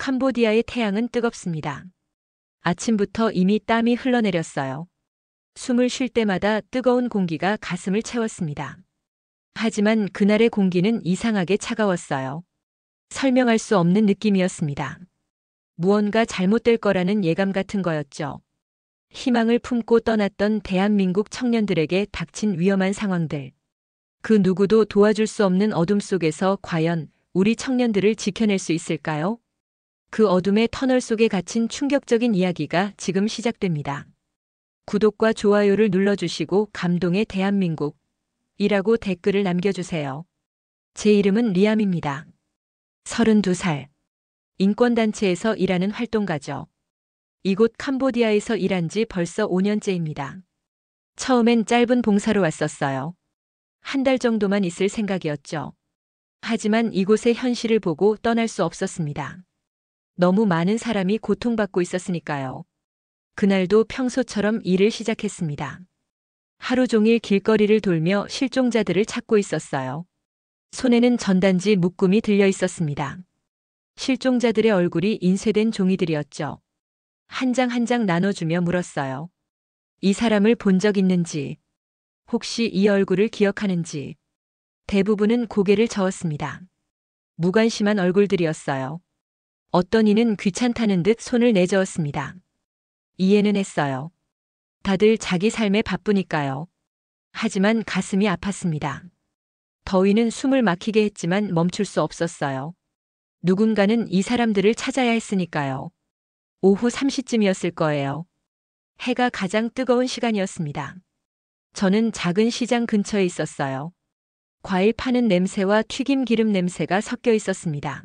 캄보디아의 태양은 뜨겁습니다. 아침부터 이미 땀이 흘러내렸어요. 숨을 쉴 때마다 뜨거운 공기가 가슴을 채웠습니다. 하지만 그날의 공기는 이상하게 차가웠어요. 설명할 수 없는 느낌이었습니다. 무언가 잘못될 거라는 예감 같은 거였죠. 희망을 품고 떠났던 대한민국 청년들에게 닥친 위험한 상황들. 그 누구도 도와줄 수 없는 어둠 속에서 과연 우리 청년들을 지켜낼 수 있을까요? 그 어둠의 터널 속에 갇힌 충격적인 이야기가 지금 시작됩니다. 구독과 좋아요를 눌러주시고 감동의 대한민국 이라고 댓글을 남겨주세요. 제 이름은 리암입니다. 32살. 인권단체에서 일하는 활동가죠. 이곳 캄보디아에서 일한 지 벌써 5년째입니다. 처음엔 짧은 봉사로 왔었어요. 한 달 정도만 있을 생각이었죠. 하지만 이곳의 현실을 보고 떠날 수 없었습니다. 너무 많은 사람이 고통받고 있었으니까요. 그날도 평소처럼 일을 시작했습니다. 하루 종일 길거리를 돌며 실종자들을 찾고 있었어요. 손에는 전단지 묶음이 들려 있었습니다. 실종자들의 얼굴이 인쇄된 종이들이었죠. 한 장 한 장 나눠주며 물었어요. 이 사람을 본 적 있는지, 혹시 이 얼굴을 기억하는지. 대부분은 고개를 저었습니다. 무관심한 얼굴들이었어요. 어떤 이는 귀찮다는 듯 손을 내저었습니다. 이해는 했어요. 다들 자기 삶에 바쁘니까요. 하지만 가슴이 아팠습니다. 더위는 숨을 막히게 했지만 멈출 수 없었어요. 누군가는 이 사람들을 찾아야 했으니까요. 오후 3시쯤이었을 거예요. 해가 가장 뜨거운 시간이었습니다. 저는 작은 시장 근처에 있었어요. 과일 파는 냄새와 튀김 기름 냄새가 섞여 있었습니다.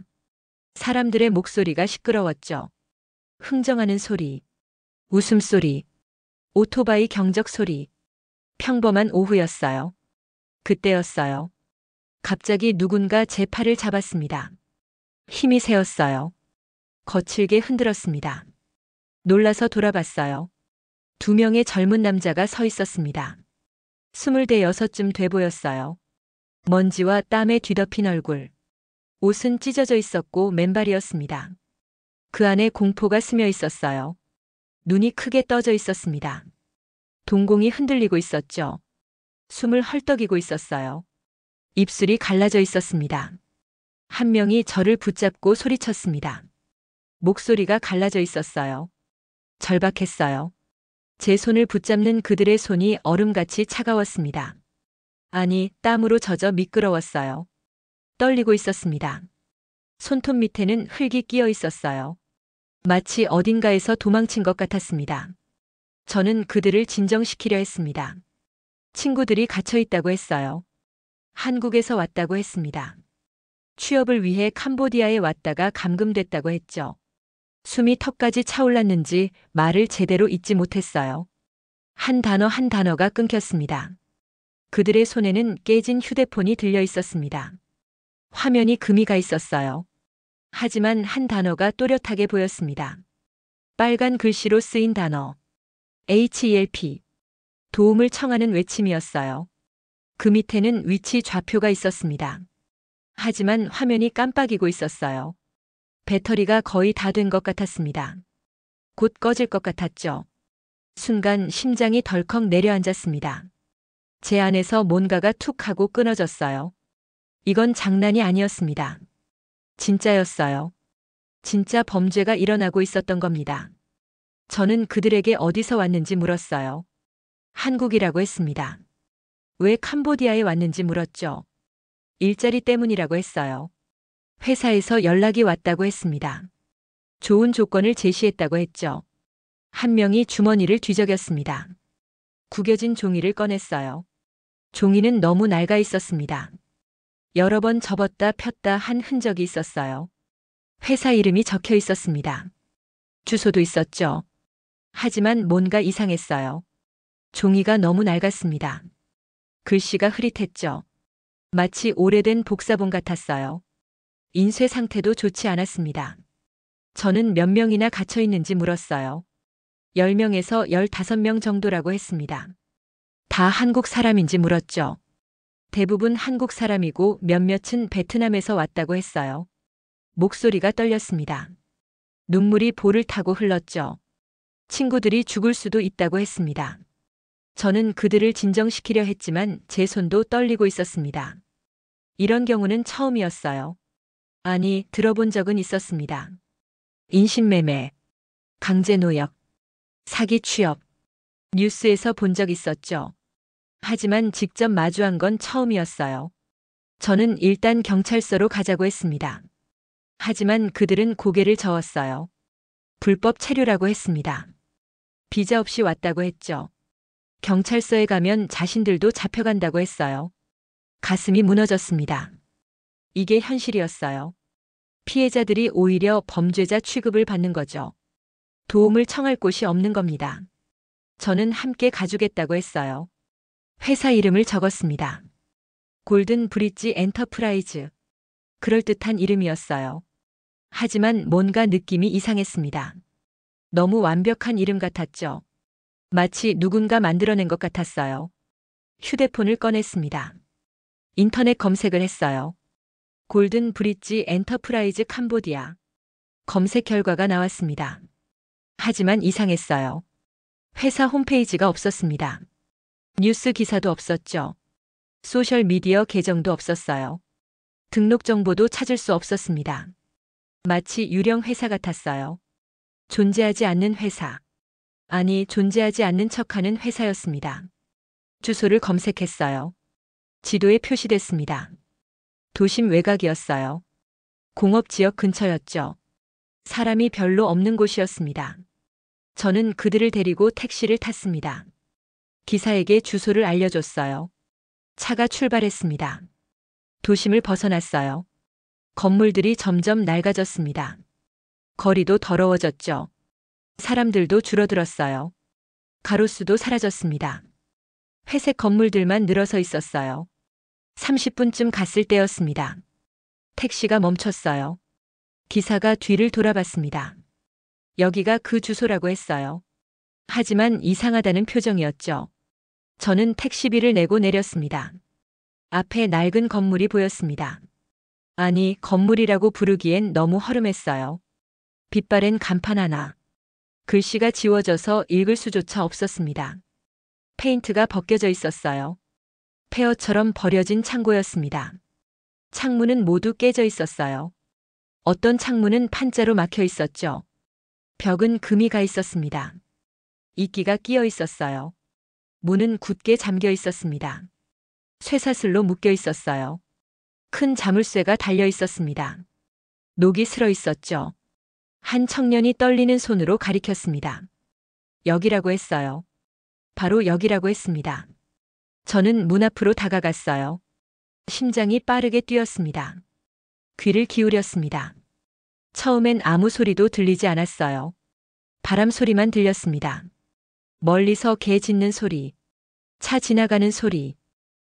사람들의 목소리가 시끄러웠죠. 흥정하는 소리, 웃음소리, 오토바이 경적 소리. 평범한 오후였어요. 그때였어요. 갑자기 누군가 제 팔을 잡았습니다. 힘이 세었어요. 거칠게 흔들었습니다. 놀라서 돌아봤어요. 2명의 젊은 남자가 서 있었습니다. 26쯤 돼 보였어요. 먼지와 땀에 뒤덮인 얼굴. 옷은 찢어져 있었고 맨발이었습니다. 그 안에 공포가 스며 있었어요. 눈이 크게 떠져 있었습니다. 동공이 흔들리고 있었죠. 숨을 헐떡이고 있었어요. 입술이 갈라져 있었습니다. 한 명이 저를 붙잡고 소리쳤습니다. 목소리가 갈라져 있었어요. 절박했어요. 제 손을 붙잡는 그들의 손이 얼음같이 차가웠습니다. 아니, 땀으로 젖어 미끄러웠어요. 떨리고 있었습니다. 손톱 밑에는 흙이 끼어 있었어요. 마치 어딘가에서 도망친 것 같았습니다. 저는 그들을 진정시키려 했습니다. 친구들이 갇혀 있다고 했어요. 한국에서 왔다고 했습니다. 취업을 위해 캄보디아에 왔다가 감금됐다고 했죠. 숨이 턱까지 차올랐는지 말을 제대로 잇지 못했어요. 한 단어 한 단어가 끊겼습니다. 그들의 손에는 깨진 휴대폰이 들려 있었습니다. 화면이 금이 가 있었어요. 하지만 한 단어가 또렷하게 보였습니다. 빨간 글씨로 쓰인 단어. HELP. 도움을 청하는 외침이었어요. 그 밑에는 위치 좌표가 있었습니다. 하지만 화면이 깜빡이고 있었어요. 배터리가 거의 다 된 것 같았습니다. 곧 꺼질 것 같았죠. 순간 심장이 덜컥 내려앉았습니다. 제 안에서 뭔가가 툭 하고 끊어졌어요. 이건 장난이 아니었습니다. 진짜였어요. 진짜 범죄가 일어나고 있었던 겁니다. 저는 그들에게 어디서 왔는지 물었어요. 한국이라고 했습니다. 왜 캄보디아에 왔는지 물었죠. 일자리 때문이라고 했어요. 회사에서 연락이 왔다고 했습니다. 좋은 조건을 제시했다고 했죠. 한 명이 주머니를 뒤적였습니다. 구겨진 종이를 꺼냈어요. 종이는 너무 낡아 있었습니다. 여러 번 접었다 폈다 한 흔적이 있었어요. 회사 이름이 적혀 있었습니다. 주소도 있었죠. 하지만 뭔가 이상했어요. 종이가 너무 낡았습니다. 글씨가 흐릿했죠. 마치 오래된 복사본 같았어요. 인쇄 상태도 좋지 않았습니다. 저는 몇 명이나 갇혀 있는지 물었어요. 10명에서 15명 정도라고 했습니다. 다 한국 사람인지 물었죠. 대부분 한국 사람이고 몇몇은 베트남에서 왔다고 했어요. 목소리가 떨렸습니다. 눈물이 볼을 타고 흘렀죠. 친구들이 죽을 수도 있다고 했습니다. 저는 그들을 진정시키려 했지만 제 손도 떨리고 있었습니다. 이런 경우는 처음이었어요. 아니, 들어본 적은 있었습니다. 인신매매, 강제노역, 사기 취업, 뉴스에서 본 적 있었죠. 하지만 직접 마주한 건 처음이었어요. 저는 일단 경찰서로 가자고 했습니다. 하지만 그들은 고개를 저었어요. 불법 체류라고 했습니다. 비자 없이 왔다고 했죠. 경찰서에 가면 자신들도 잡혀간다고 했어요. 가슴이 무너졌습니다. 이게 현실이었어요. 피해자들이 오히려 범죄자 취급을 받는 거죠. 도움을 청할 곳이 없는 겁니다. 저는 함께 가주겠다고 했어요. 회사 이름을 적었습니다. 골든 브릿지 엔터프라이즈. 그럴듯한 이름이었어요. 하지만 뭔가 느낌이 이상했습니다. 너무 완벽한 이름 같았죠. 마치 누군가 만들어낸 것 같았어요. 휴대폰을 꺼냈습니다. 인터넷 검색을 했어요. 골든 브릿지 엔터프라이즈 캄보디아. 검색 결과가 나왔습니다. 하지만 이상했어요. 회사 홈페이지가 없었습니다. 뉴스 기사도 없었죠. 소셜미디어 계정도 없었어요. 등록 정보도 찾을 수 없었습니다. 마치 유령 회사 같았어요. 존재하지 않는 회사. 아니, 존재하지 않는 척하는 회사였습니다. 주소를 검색했어요. 지도에 표시됐습니다. 도심 외곽이었어요. 공업지역 근처였죠. 사람이 별로 없는 곳이었습니다. 저는 그들을 데리고 택시를 탔습니다. 기사에게 주소를 알려줬어요. 차가 출발했습니다. 도심을 벗어났어요. 건물들이 점점 낡아졌습니다. 거리도 더러워졌죠. 사람들도 줄어들었어요. 가로수도 사라졌습니다. 회색 건물들만 늘어서 있었어요. 30분쯤 갔을 때였습니다. 택시가 멈췄어요. 기사가 뒤를 돌아봤습니다. 여기가 그 주소라고 했어요. 하지만 이상하다는 표정이었죠. 저는 택시비를 내고 내렸습니다. 앞에 낡은 건물이 보였습니다. 아니, 건물이라고 부르기엔 너무 허름했어요. 빛바랜 간판 하나. 글씨가 지워져서 읽을 수조차 없었습니다. 페인트가 벗겨져 있었어요. 폐허처럼 버려진 창고였습니다. 창문은 모두 깨져 있었어요. 어떤 창문은 판자로 막혀 있었죠. 벽은 금이 가 있었습니다. 이끼가 끼어 있었어요. 문은 굳게 잠겨 있었습니다. 쇠사슬로 묶여 있었어요. 큰 자물쇠가 달려 있었습니다. 녹이 슬어 있었죠. 한 청년이 떨리는 손으로 가리켰습니다. 여기라고 했어요. 바로 여기라고 했습니다. 저는 문 앞으로 다가갔어요. 심장이 빠르게 뛰었습니다. 귀를 기울였습니다. 처음엔 아무 소리도 들리지 않았어요. 바람 소리만 들렸습니다. 멀리서 개 짖는 소리, 차 지나가는 소리.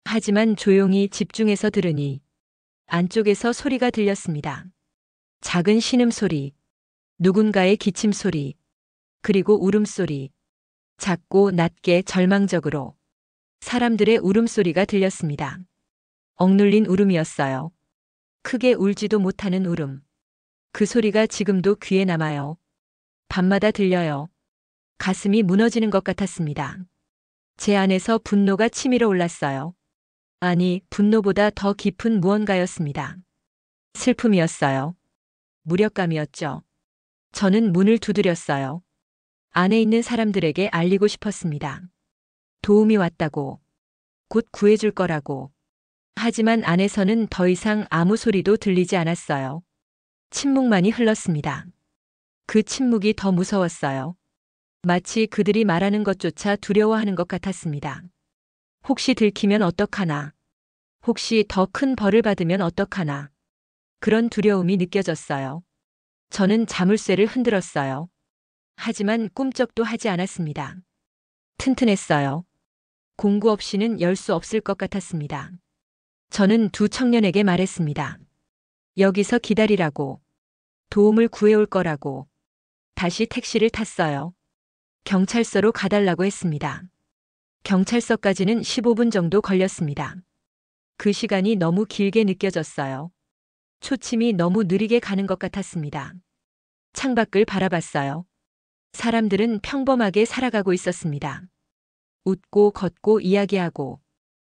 하지만 조용히 집중해서 들으니 안쪽에서 소리가 들렸습니다. 작은 신음소리, 누군가의 기침소리, 그리고 울음소리. 작고 낮게 절망적으로 사람들의 울음소리가 들렸습니다. 억눌린 울음이었어요. 크게 울지도 못하는 울음. 그 소리가 지금도 귀에 남아요. 밤마다 들려요. 가슴이 무너지는 것 같았습니다. 제 안에서 분노가 치밀어 올랐어요. 아니, 분노보다 더 깊은 무언가였습니다. 슬픔이었어요. 무력감이었죠. 저는 문을 두드렸어요. 안에 있는 사람들에게 알리고 싶었습니다. 도움이 왔다고. 곧 구해줄 거라고. 하지만 안에서는 더 이상 아무 소리도 들리지 않았어요. 침묵만이 흘렀습니다. 그 침묵이 더 무서웠어요. 마치 그들이 말하는 것조차 두려워하는 것 같았습니다. 혹시 들키면 어떡하나. 혹시 더 큰 벌을 받으면 어떡하나. 그런 두려움이 느껴졌어요. 저는 자물쇠를 흔들었어요. 하지만 꿈쩍도 하지 않았습니다. 튼튼했어요. 공구 없이는 열 수 없을 것 같았습니다. 저는 두 청년에게 말했습니다. 여기서 기다리라고. 도움을 구해올 거라고. 다시 택시를 탔어요. 경찰서로 가달라고 했습니다. 경찰서까지는 15분 정도 걸렸습니다. 그 시간이 너무 길게 느껴졌어요. 초침이 너무 느리게 가는 것 같았습니다. 창밖을 바라봤어요. 사람들은 평범하게 살아가고 있었습니다. 웃고 걷고 이야기하고.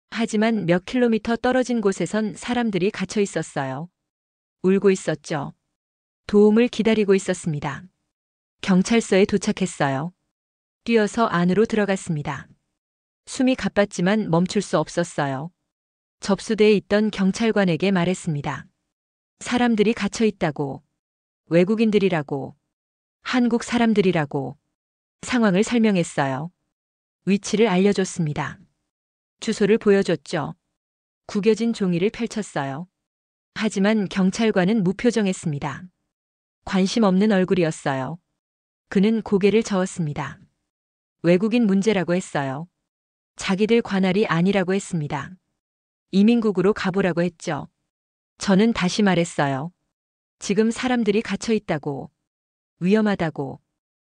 하지만 몇 킬로미터 떨어진 곳에선 사람들이 갇혀 있었어요. 울고 있었죠. 도움을 기다리고 있었습니다. 경찰서에 도착했어요. 뛰어서 안으로 들어갔습니다. 숨이 가빴지만 멈출 수 없었어요. 접수대에 있던 경찰관에게 말했습니다. 사람들이 갇혀 있다고. 외국인들이라고. 한국 사람들이라고. 상황을 설명했어요. 위치를 알려줬습니다. 주소를 보여줬죠. 구겨진 종이를 펼쳤어요. 하지만 경찰관은 무표정했습니다. 관심 없는 얼굴이었어요. 그는 고개를 저었습니다. 외국인 문제라고 했어요. 자기들 관할이 아니라고 했습니다. 이민국으로 가보라고 했죠. 저는 다시 말했어요. 지금 사람들이 갇혀 있다고. 위험하다고.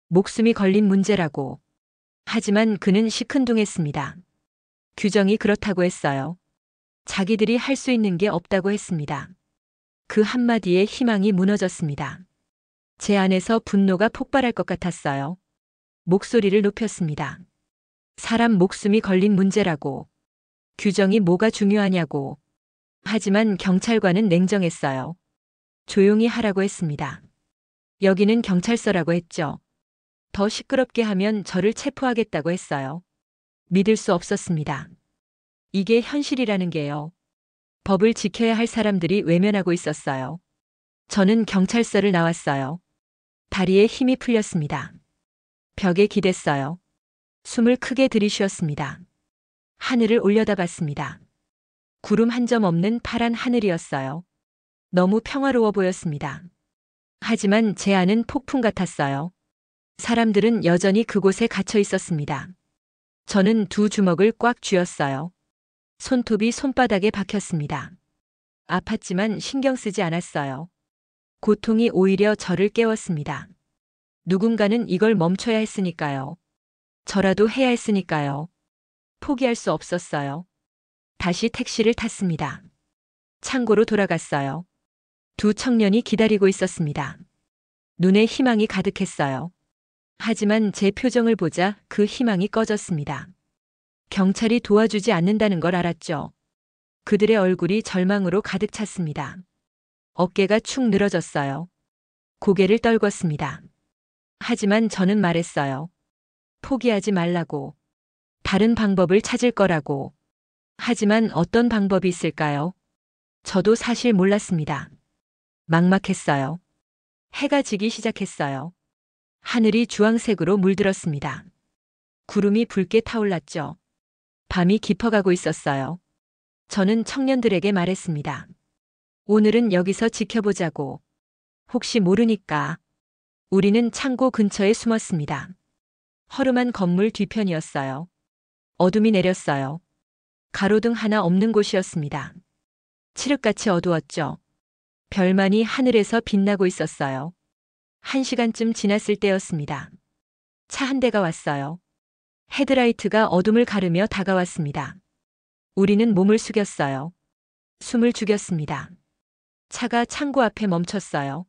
목숨이 걸린 문제라고. 하지만 그는 시큰둥했습니다. 규정이 그렇다고 했어요. 자기들이 할 수 있는 게 없다고 했습니다. 그 한마디에 희망이 무너졌습니다. 제 안에서 분노가 폭발할 것 같았어요. 목소리를 높였습니다. 사람 목숨이 걸린 문제라고. 규정이 뭐가 중요하냐고. 하지만 경찰관은 냉정했어요. 조용히 하라고 했습니다. 여기는 경찰서라고 했죠. 더 시끄럽게 하면 저를 체포하겠다고 했어요. 믿을 수 없었습니다. 이게 현실이라는 게요. 법을 지켜야 할 사람들이 외면하고 있었어요. 저는 경찰서를 나왔어요. 다리에 힘이 풀렸습니다. 벽에 기댔어요. 숨을 크게 들이쉬었습니다. 하늘을 올려다봤습니다. 구름 한 점 없는 파란 하늘이었어요. 너무 평화로워 보였습니다. 하지만 제 안은 폭풍 같았어요. 사람들은 여전히 그곳에 갇혀 있었습니다. 저는 두 주먹을 꽉 쥐었어요. 손톱이 손바닥에 박혔습니다. 아팠지만 신경 쓰지 않았어요. 고통이 오히려 저를 깨웠습니다. 누군가는 이걸 멈춰야 했으니까요. 저라도 해야 했으니까요. 포기할 수 없었어요. 다시 택시를 탔습니다. 창고로 돌아갔어요. 두 청년이 기다리고 있었습니다. 눈에 희망이 가득했어요. 하지만 제 표정을 보자 그 희망이 꺼졌습니다. 경찰이 도와주지 않는다는 걸 알았죠. 그들의 얼굴이 절망으로 가득 찼습니다. 어깨가 축 늘어졌어요. 고개를 떨궜습니다. 하지만 저는 말했어요. 포기하지 말라고. 다른 방법을 찾을 거라고. 하지만 어떤 방법이 있을까요? 저도 사실 몰랐습니다. 막막했어요. 해가 지기 시작했어요. 하늘이 주황색으로 물들었습니다. 구름이 붉게 타올랐죠. 밤이 깊어가고 있었어요. 저는 청년들에게 말했습니다. 오늘은 여기서 지켜보자고. 혹시 모르니까. 우리는 창고 근처에 숨었습니다. 허름한 건물 뒤편이었어요. 어둠이 내렸어요. 가로등 하나 없는 곳이었습니다. 칠흑같이 어두웠죠. 별만이 하늘에서 빛나고 있었어요. 1시간쯤 지났을 때였습니다. 차 한 대가 왔어요. 헤드라이트가 어둠을 가르며 다가왔습니다. 우리는 몸을 숙였어요. 숨을 죽였습니다. 차가 창고 앞에 멈췄어요.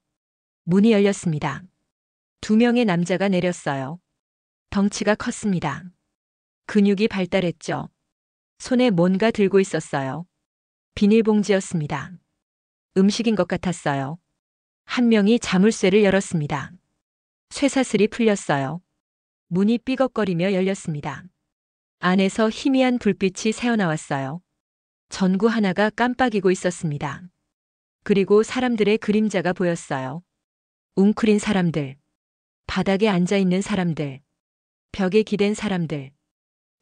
문이 열렸습니다. 2명의 남자가 내렸어요. 덩치가 컸습니다. 근육이 발달했죠. 손에 뭔가 들고 있었어요. 비닐봉지였습니다. 음식인 것 같았어요. 한 명이 자물쇠를 열었습니다. 쇠사슬이 풀렸어요. 문이 삐걱거리며 열렸습니다. 안에서 희미한 불빛이 새어나왔어요. 전구 하나가 깜빡이고 있었습니다. 그리고 사람들의 그림자가 보였어요. 웅크린 사람들, 바닥에 앉아있는 사람들, 벽에 기댄 사람들.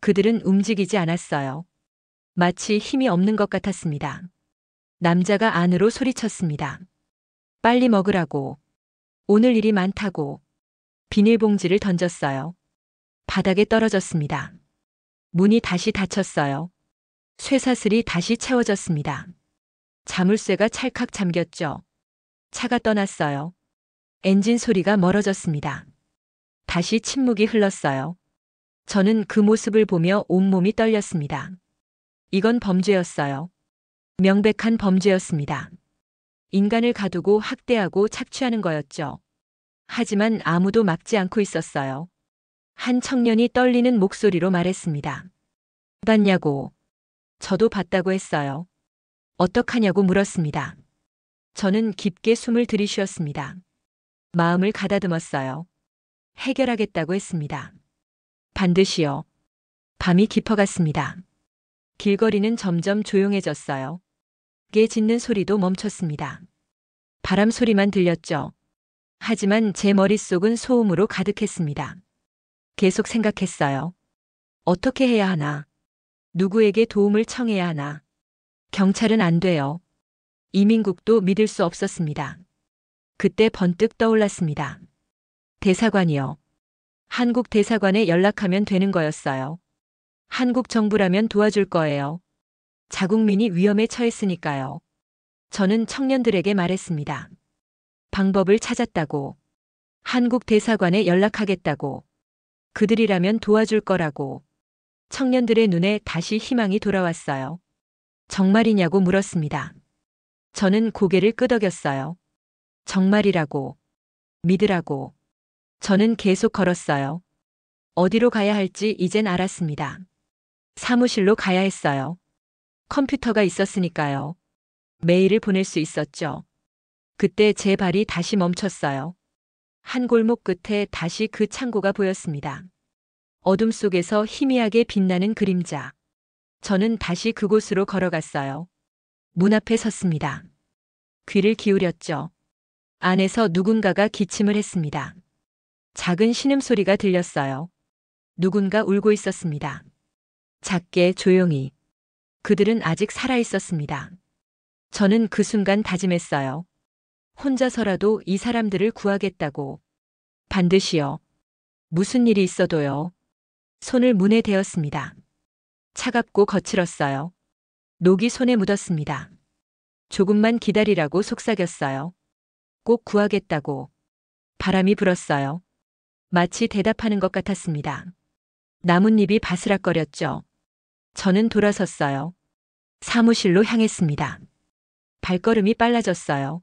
그들은 움직이지 않았어요. 마치 힘이 없는 것 같았습니다. 남자가 안으로 소리쳤습니다. 빨리 먹으라고. 오늘 일이 많다고. 비닐봉지를 던졌어요. 바닥에 떨어졌습니다. 문이 다시 닫혔어요. 쇠사슬이 다시 채워졌습니다. 자물쇠가 찰칵 잠겼죠. 차가 떠났어요. 엔진 소리가 멀어졌습니다. 다시 침묵이 흘렀어요. 저는 그 모습을 보며 온몸이 떨렸습니다. 이건 범죄였어요. 명백한 범죄였습니다. 인간을 가두고 학대하고 착취하는 거였죠. 하지만 아무도 막지 않고 있었어요. 한 청년이 떨리는 목소리로 말했습니다. 봤냐고. 저도 봤다고 했어요. 어떡하냐고 물었습니다. 저는 깊게 숨을 들이쉬었습니다. 마음을 가다듬었어요. 해결하겠다고 했습니다. 반드시요. 밤이 깊어갔습니다. 길거리는 점점 조용해졌어요. 개 짖는 소리도 멈췄습니다. 바람 소리만 들렸죠. 하지만 제 머릿속은 소음으로 가득했습니다. 계속 생각했어요. 어떻게 해야 하나? 누구에게 도움을 청해야 하나? 경찰은 안 돼요. 이민국도 믿을 수 없었습니다. 그때 번뜩 떠올랐습니다. 대사관이요. 한국 대사관에 연락하면 되는 거였어요. 한국 정부라면 도와줄 거예요. 자국민이 위험에 처했으니까요. 저는 청년들에게 말했습니다. 방법을 찾았다고. 한국 대사관에 연락하겠다고. 그들이라면 도와줄 거라고. 청년들의 눈에 다시 희망이 돌아왔어요. 정말이냐고 물었습니다. 저는 고개를 끄덕였어요. 정말이라고. 믿으라고. 저는 계속 걸었어요. 어디로 가야 할지 이젠 알았습니다. 사무실로 가야 했어요. 컴퓨터가 있었으니까요. 메일을 보낼 수 있었죠. 그때 제 발이 다시 멈췄어요. 한 골목 끝에 다시 그 창고가 보였습니다. 어둠 속에서 희미하게 빛나는 그림자. 저는 다시 그곳으로 걸어갔어요. 문 앞에 섰습니다. 귀를 기울였죠. 안에서 누군가가 기침을 했습니다. 작은 신음소리가 들렸어요. 누군가 울고 있었습니다. 작게 조용히. 그들은 아직 살아 있었습니다. 저는 그 순간 다짐했어요. 혼자서라도 이 사람들을 구하겠다고. 반드시요. 무슨 일이 있어도요. 손을 문에 대었습니다. 차갑고 거칠었어요. 녹이 손에 묻었습니다. 조금만 기다리라고 속삭였어요. 꼭 구하겠다고. 바람이 불었어요. 마치 대답하는 것 같았습니다. 나뭇잎이 바스락거렸죠. 저는 돌아섰어요. 사무실로 향했습니다. 발걸음이 빨라졌어요.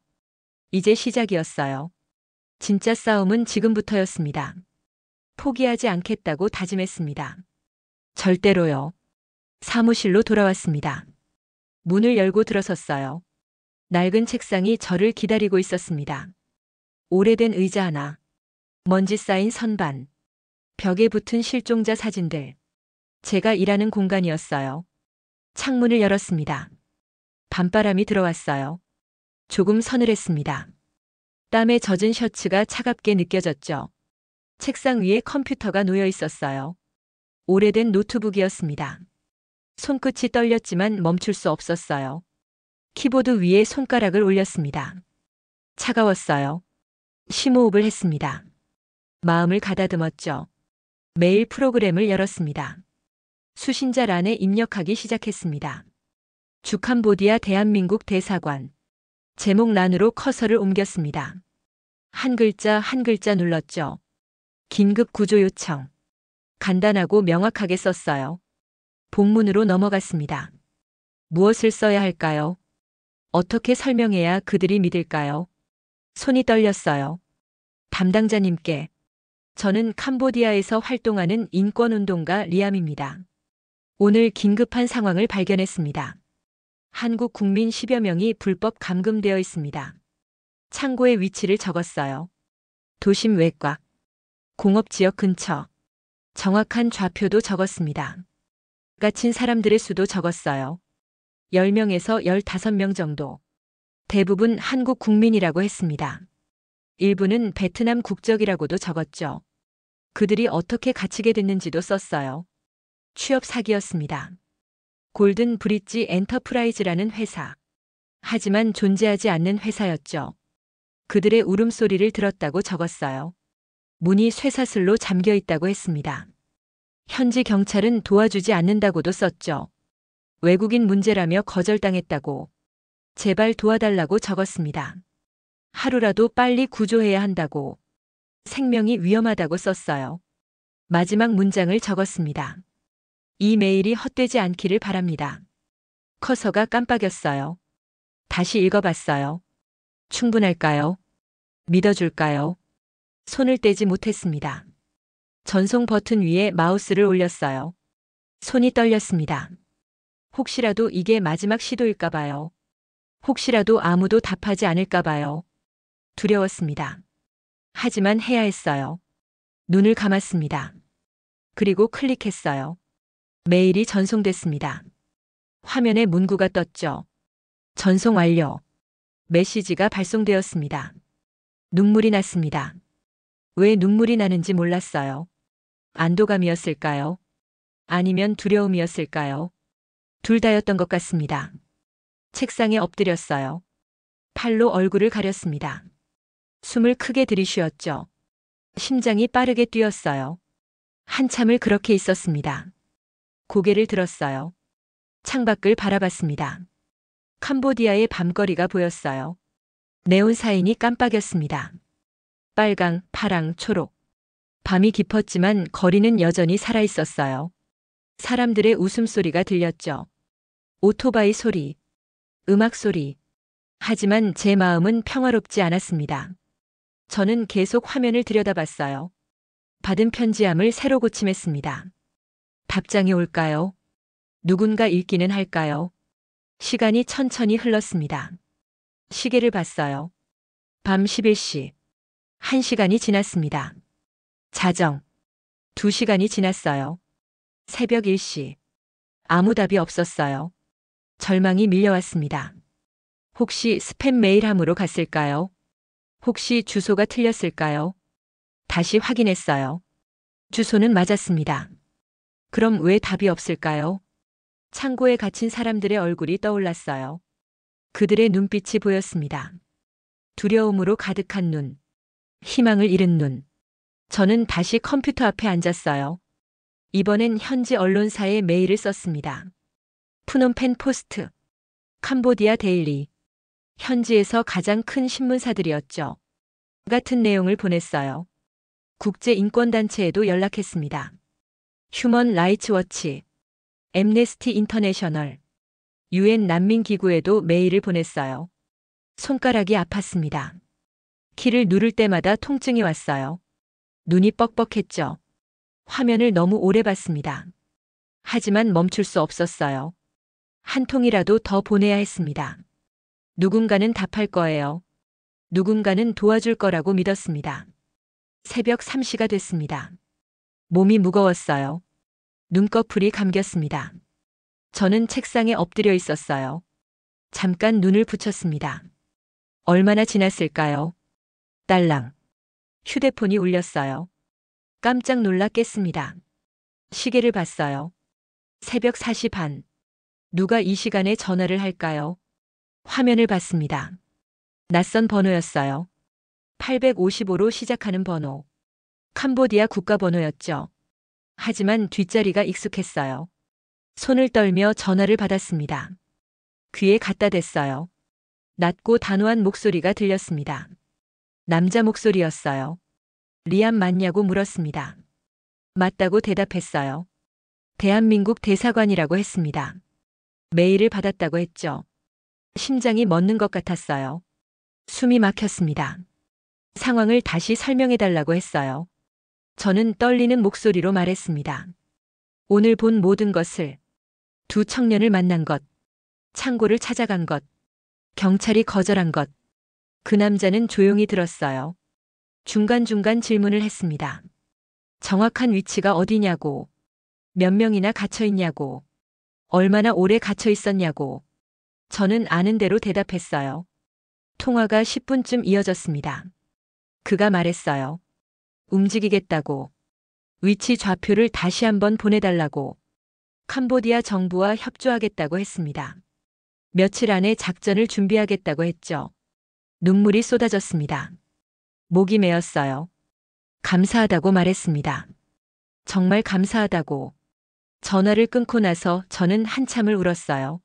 이제 시작이었어요. 진짜 싸움은 지금부터였습니다. 포기하지 않겠다고 다짐했습니다. 절대로요. 사무실로 돌아왔습니다. 문을 열고 들어섰어요. 낡은 책상이 저를 기다리고 있었습니다. 오래된 의자 하나, 먼지 쌓인 선반, 벽에 붙은 실종자 사진들. 제가 일하는 공간이었어요. 창문을 열었습니다. 밤바람이 들어왔어요. 조금 서늘했습니다. 땀에 젖은 셔츠가 차갑게 느껴졌죠. 책상 위에 컴퓨터가 놓여 있었어요. 오래된 노트북이었습니다. 손끝이 떨렸지만 멈출 수 없었어요. 키보드 위에 손가락을 올렸습니다. 차가웠어요. 심호흡을 했습니다. 마음을 가다듬었죠. 메일 프로그램을 열었습니다. 수신자란에 입력하기 시작했습니다. 주캄보디아 대한민국 대사관. 제목란으로 커서를 옮겼습니다. 한 글자 한 글자 눌렀죠. 긴급 구조 요청. 간단하고 명확하게 썼어요. 본문으로 넘어갔습니다. 무엇을 써야 할까요? 어떻게 설명해야 그들이 믿을까요? 손이 떨렸어요. 담당자님께. 저는 캄보디아에서 활동하는 인권운동가 리암입니다. 오늘 긴급한 상황을 발견했습니다. 한국 국민 10여 명이 불법 감금되어 있습니다. 창고의 위치를 적었어요. 도심 외곽, 공업지역 근처, 정확한 좌표도 적었습니다. 갇힌 사람들의 수도 적었어요. 10명에서 15명 정도. 대부분 한국 국민이라고 했습니다. 일부는 베트남 국적이라고도 적었죠. 그들이 어떻게 갇히게 됐는지도 썼어요. 취업 사기였습니다. 골든 브릿지 엔터프라이즈라는 회사. 하지만 존재하지 않는 회사였죠. 그들의 울음소리를 들었다고 적었어요. 문이 쇠사슬로 잠겨 있다고 했습니다. 현지 경찰은 도와주지 않는다고도 썼죠. 외국인 문제라며 거절당했다고. 제발 도와달라고 적었습니다. 하루라도 빨리 구조해야 한다고. 생명이 위험하다고 썼어요. 마지막 문장을 적었습니다. 이 메일이 헛되지 않기를 바랍니다. 커서가 깜빡였어요. 다시 읽어봤어요. 충분할까요? 믿어줄까요? 손을 떼지 못했습니다. 전송 버튼 위에 마우스를 올렸어요. 손이 떨렸습니다. 혹시라도 이게 마지막 시도일까 봐요. 혹시라도 아무도 답하지 않을까 봐요. 두려웠습니다. 하지만 해야 했어요. 눈을 감았습니다. 그리고 클릭했어요. 메일이 전송됐습니다. 화면에 문구가 떴죠. 전송 완료. 메시지가 발송되었습니다. 눈물이 났습니다. 왜 눈물이 나는지 몰랐어요. 안도감이었을까요? 아니면 두려움이었을까요? 둘 다였던 것 같습니다. 책상에 엎드렸어요. 팔로 얼굴을 가렸습니다. 숨을 크게 들이쉬었죠. 심장이 빠르게 뛰었어요. 한참을 그렇게 있었습니다. 고개를 들었어요. 창밖을 바라봤습니다. 캄보디아의 밤거리가 보였어요. 네온 사인이 깜빡였습니다. 빨강, 파랑, 초록. 밤이 깊었지만 거리는 여전히 살아있었어요. 사람들의 웃음소리가 들렸죠. 오토바이 소리, 음악 소리. 하지만 제 마음은 평화롭지 않았습니다. 저는 계속 화면을 들여다봤어요. 받은 편지함을 새로 고침했습니다. 답장이 올까요? 누군가 읽기는 할까요? 시간이 천천히 흘렀습니다. 시계를 봤어요. 밤 11시. 1시간이 지났습니다. 자정. 2시간이 지났어요. 새벽 1시. 아무 답이 없었어요. 절망이 밀려왔습니다. 혹시 스팸 메일함으로 갔을까요? 혹시 주소가 틀렸을까요? 다시 확인했어요. 주소는 맞았습니다. 그럼 왜 답이 없을까요? 창고에 갇힌 사람들의 얼굴이 떠올랐어요. 그들의 눈빛이 보였습니다. 두려움으로 가득한 눈, 희망을 잃은 눈. 저는 다시 컴퓨터 앞에 앉았어요. 이번엔 현지 언론사에 메일을 썼습니다. 푸놈펜 포스트, 캄보디아 데일리. 현지에서 가장 큰 신문사들이었죠. 같은 내용을 보냈어요. 국제인권단체에도 연락했습니다. 휴먼 라이츠 워치, 엠네스티 인터내셔널, 유엔 난민기구에도 메일을 보냈어요. 손가락이 아팠습니다. 키를 누를 때마다 통증이 왔어요. 눈이 뻑뻑했죠. 화면을 너무 오래 봤습니다. 하지만 멈출 수 없었어요. 한 통이라도 더 보내야 했습니다. 누군가는 답할 거예요. 누군가는 도와줄 거라고 믿었습니다. 새벽 3시가 됐습니다. 몸이 무거웠어요. 눈꺼풀이 감겼습니다. 저는 책상에 엎드려 있었어요. 잠깐 눈을 붙였습니다. 얼마나 지났을까요? 딸랑. 휴대폰이 울렸어요. 깜짝 놀라 깼습니다. 시계를 봤어요. 새벽 4시 반. 누가 이 시간에 전화를 할까요? 화면을 봤습니다. 낯선 번호였어요. 855로 시작하는 번호. 캄보디아 국가번호였죠. 하지만 뒷자리가 익숙했어요. 손을 떨며 전화를 받았습니다. 귀에 갖다 댔어요. 낮고 단호한 목소리가 들렸습니다. 남자 목소리였어요. 리암 맞냐고 물었습니다. 맞다고 대답했어요. 대한민국 대사관이라고 했습니다. 메일을 받았다고 했죠. 심장이 멎는 것 같았어요. 숨이 막혔습니다. 상황을 다시 설명해달라고 했어요. 저는 떨리는 목소리로 말했습니다. 오늘 본 모든 것을, 두 청년을 만난 것, 창고를 찾아간 것, 경찰이 거절한 것. 그 남자는 조용히 들었어요. 중간중간 질문을 했습니다. 정확한 위치가 어디냐고, 몇 명이나 갇혀 있냐고, 얼마나 오래 갇혀 있었냐고. 저는 아는 대로 대답했어요. 통화가 10분쯤 이어졌습니다. 그가 말했어요. 움직이겠다고. 위치 좌표를 다시 한번 보내달라고. 캄보디아 정부와 협조하겠다고 했습니다. 며칠 안에 작전을 준비하겠다고 했죠. 눈물이 쏟아졌습니다. 목이 메었어요. 감사하다고 말했습니다. 정말 감사하다고. 전화를 끊고 나서 저는 한참을 울었어요.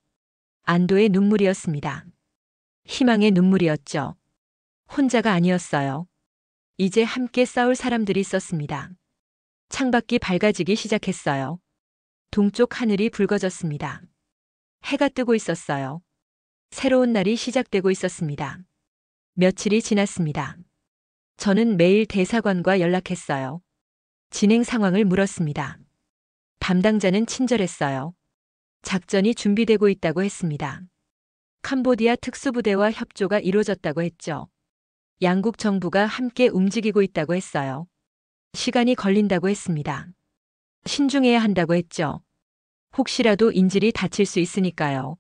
안도의 눈물이었습니다. 희망의 눈물이었죠. 혼자가 아니었어요. 이제 함께 싸울 사람들이 있었습니다. 창밖이 밝아지기 시작했어요. 동쪽 하늘이 붉어졌습니다. 해가 뜨고 있었어요. 새로운 날이 시작되고 있었습니다. 며칠이 지났습니다. 저는 매일 대사관과 연락했어요. 진행 상황을 물었습니다. 담당자는 친절했어요. 작전이 준비되고 있다고 했습니다. 캄보디아 특수부대와 협조가 이루어졌다고 했죠. 양국 정부가 함께 움직이고 있다고 했어요. 시간이 걸린다고 했습니다. 신중해야 한다고 했죠. 혹시라도 인질이 다칠 수 있으니까요.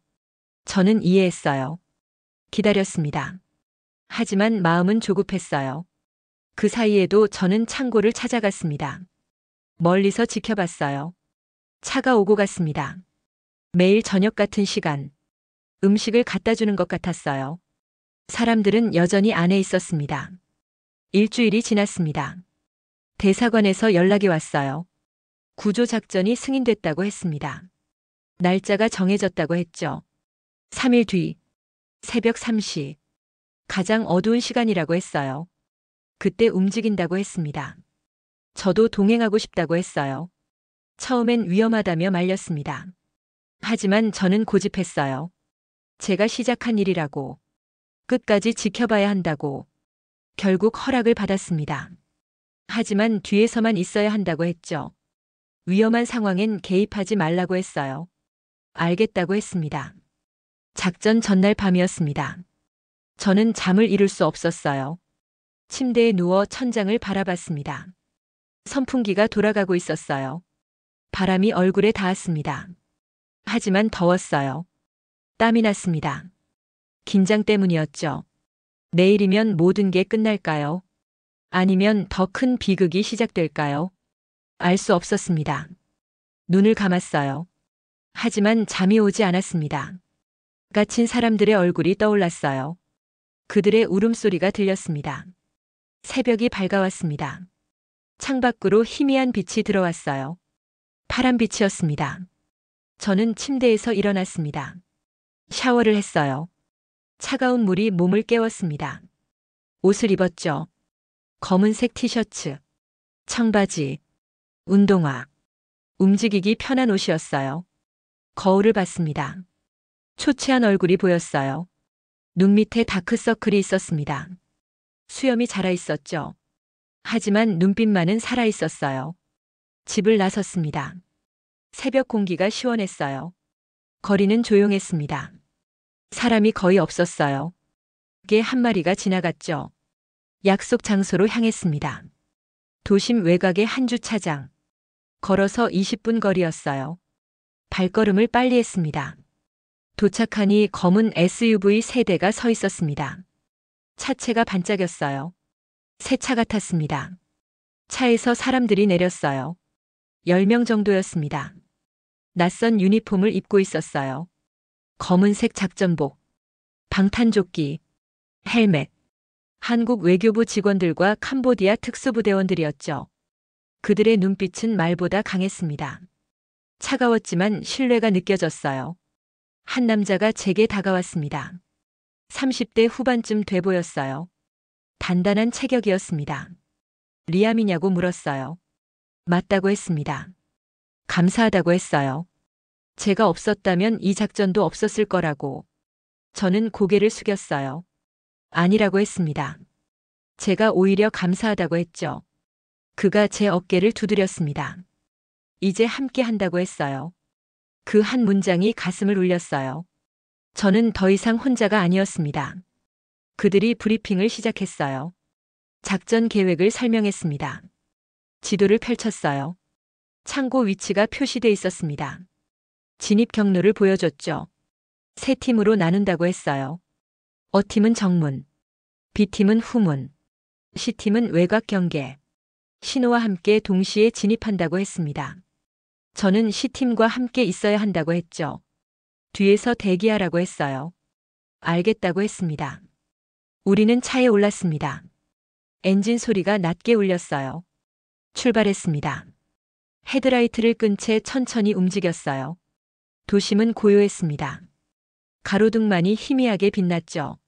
저는 이해했어요. 기다렸습니다. 하지만 마음은 조급했어요. 그 사이에도 저는 창고를 찾아갔습니다. 멀리서 지켜봤어요. 차가 오고 갔습니다. 매일 저녁 같은 시간, 음식을 갖다 주는 것 같았어요. 사람들은 여전히 안에 있었습니다. 일주일이 지났습니다. 대사관에서 연락이 왔어요. 구조작전이 승인됐다고 했습니다. 날짜가 정해졌다고 했죠. 3일 뒤, 새벽 3시. 가장 어두운 시간이라고 했어요. 그때 움직인다고 했습니다. 저도 동행하고 싶다고 했어요. 처음엔 위험하다며 말렸습니다. 하지만 저는 고집했어요. 제가 시작한 일이라고. 끝까지 지켜봐야 한다고. 결국 허락을 받았습니다. 하지만 뒤에서만 있어야 한다고 했죠. 위험한 상황엔 개입하지 말라고 했어요. 알겠다고 했습니다. 작전 전날 밤이었습니다. 저는 잠을 이룰 수 없었어요. 침대에 누워 천장을 바라봤습니다. 선풍기가 돌아가고 있었어요. 바람이 얼굴에 닿았습니다. 하지만 더웠어요. 땀이 났습니다. 긴장 때문이었죠. 내일이면 모든 게 끝날까요? 아니면 더 큰 비극이 시작될까요? 알 수 없었습니다. 눈을 감았어요. 하지만 잠이 오지 않았습니다. 갇힌 사람들의 얼굴이 떠올랐어요. 그들의 울음소리가 들렸습니다. 새벽이 밝아왔습니다. 창밖으로 희미한 빛이 들어왔어요. 파란빛이었습니다. 저는 침대에서 일어났습니다. 샤워를 했어요. 차가운 물이 몸을 깨웠습니다. 옷을 입었죠. 검은색 티셔츠, 청바지, 운동화. 움직이기 편한 옷이었어요. 거울을 봤습니다. 초췌한 얼굴이 보였어요. 눈 밑에 다크서클이 있었습니다. 수염이 자라 있었죠. 하지만 눈빛만은 살아 있었어요. 집을 나섰습니다. 새벽 공기가 시원했어요. 거리는 조용했습니다. 사람이 거의 없었어요. 개 한 마리가 지나갔죠. 약속 장소로 향했습니다. 도심 외곽의 한 주차장. 걸어서 20분 거리였어요. 발걸음을 빨리 했습니다. 도착하니 검은 SUV 3대가 서 있었습니다. 차체가 반짝였어요. 새 차 같았습니다. 차에서 사람들이 내렸어요. 10명 정도였습니다. 낯선 유니폼을 입고 있었어요. 검은색 작전복, 방탄조끼, 헬멧. 한국 외교부 직원들과 캄보디아 특수부대원들이었죠. 그들의 눈빛은 말보다 강했습니다. 차가웠지만 신뢰가 느껴졌어요. 한 남자가 제게 다가왔습니다. 30대 후반쯤 돼 보였어요. 단단한 체격이었습니다. 리암이냐고 물었어요. 맞다고 했습니다. 감사하다고 했어요. 제가 없었다면 이 작전도 없었을 거라고. 저는 고개를 숙였어요. 아니라고 했습니다. 제가 오히려 감사하다고 했죠. 그가 제 어깨를 두드렸습니다. 이제 함께 한다고 했어요. 그 한 문장이 가슴을 울렸어요. 저는 더 이상 혼자가 아니었습니다. 그들이 브리핑을 시작했어요. 작전 계획을 설명했습니다. 지도를 펼쳤어요. 창고 위치가 표시돼 있었습니다. 진입 경로를 보여줬죠. 세 팀으로 나눈다고 했어요. O팀은 정문, B팀은 후문, C팀은 외곽 경계. 신호와 함께 동시에 진입한다고 했습니다. 저는 C팀과 함께 있어야 한다고 했죠. 뒤에서 대기하라고 했어요. 알겠다고 했습니다. 우리는 차에 올랐습니다. 엔진 소리가 낮게 울렸어요. 출발했습니다. 헤드라이트를 끈 채 천천히 움직였어요. 도심은 고요했습니다. 가로등만이 희미하게 빛났죠.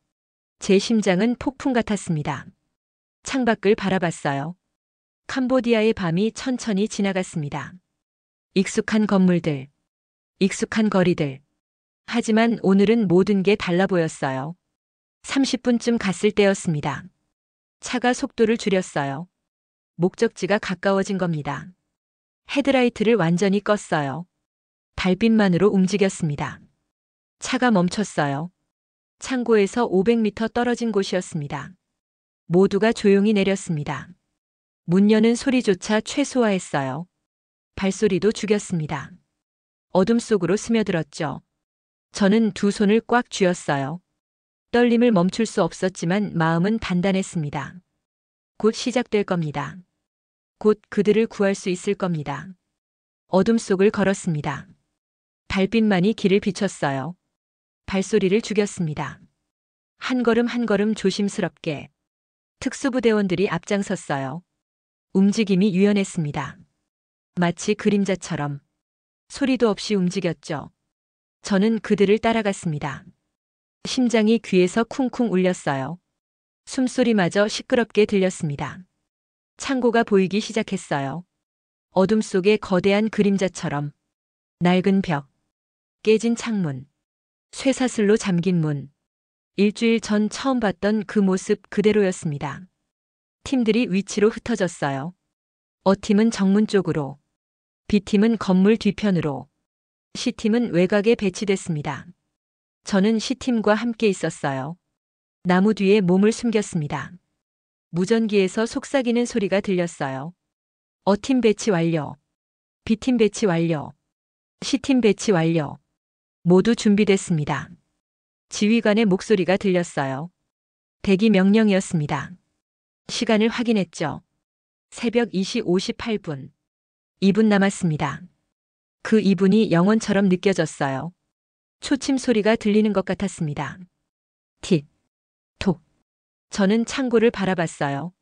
제 심장은 폭풍 같았습니다. 창밖을 바라봤어요. 캄보디아의 밤이 천천히 지나갔습니다. 익숙한 건물들, 익숙한 거리들. 하지만 오늘은 모든 게 달라 보였어요. 30분쯤 갔을 때였습니다. 차가 속도를 줄였어요. 목적지가 가까워진 겁니다. 헤드라이트를 완전히 껐어요. 달빛만으로 움직였습니다. 차가 멈췄어요. 창고에서 500m 떨어진 곳이었습니다. 모두가 조용히 내렸습니다. 문 여는 소리조차 최소화했어요. 발소리도 죽였습니다. 어둠 속으로 스며들었죠. 저는 두 손을 꽉 쥐었어요. 떨림을 멈출 수 없었지만 마음은 단단했습니다. 곧 시작될 겁니다. 곧 그들을 구할 수 있을 겁니다. 어둠 속을 걸었습니다. 달빛만이 길을 비췄어요. 발소리를 죽였습니다. 한 걸음 한 걸음 조심스럽게 특수부대원들이 앞장섰어요. 움직임이 유연했습니다. 마치 그림자처럼 소리도 없이 움직였죠. 저는 그들을 따라갔습니다. 심장이 귀에서 쿵쿵 울렸어요. 숨소리마저 시끄럽게 들렸습니다. 창고가 보이기 시작했어요. 어둠 속에 거대한 그림자처럼 낡은 벽, 깨진 창문, 쇠사슬로 잠긴 문. 일주일 전 처음 봤던 그 모습 그대로였습니다. 팀들이 위치로 흩어졌어요. A팀은 정문 쪽으로, B팀은 건물 뒤편으로, C팀은 외곽에 배치됐습니다. 저는 C팀과 함께 있었어요. 나무 뒤에 몸을 숨겼습니다. 무전기에서 속삭이는 소리가 들렸어요. A팀 배치 완료. B팀 배치 완료. C팀 배치 완료. 모두 준비됐습니다. 지휘관의 목소리가 들렸어요. 대기 명령이었습니다. 시간을 확인했죠. 새벽 2시 58분. 2분 남았습니다. 그 2분이 영원처럼 느껴졌어요. 초침 소리가 들리는 것 같았습니다. 틱, 톡. 저는 창고를 바라봤어요.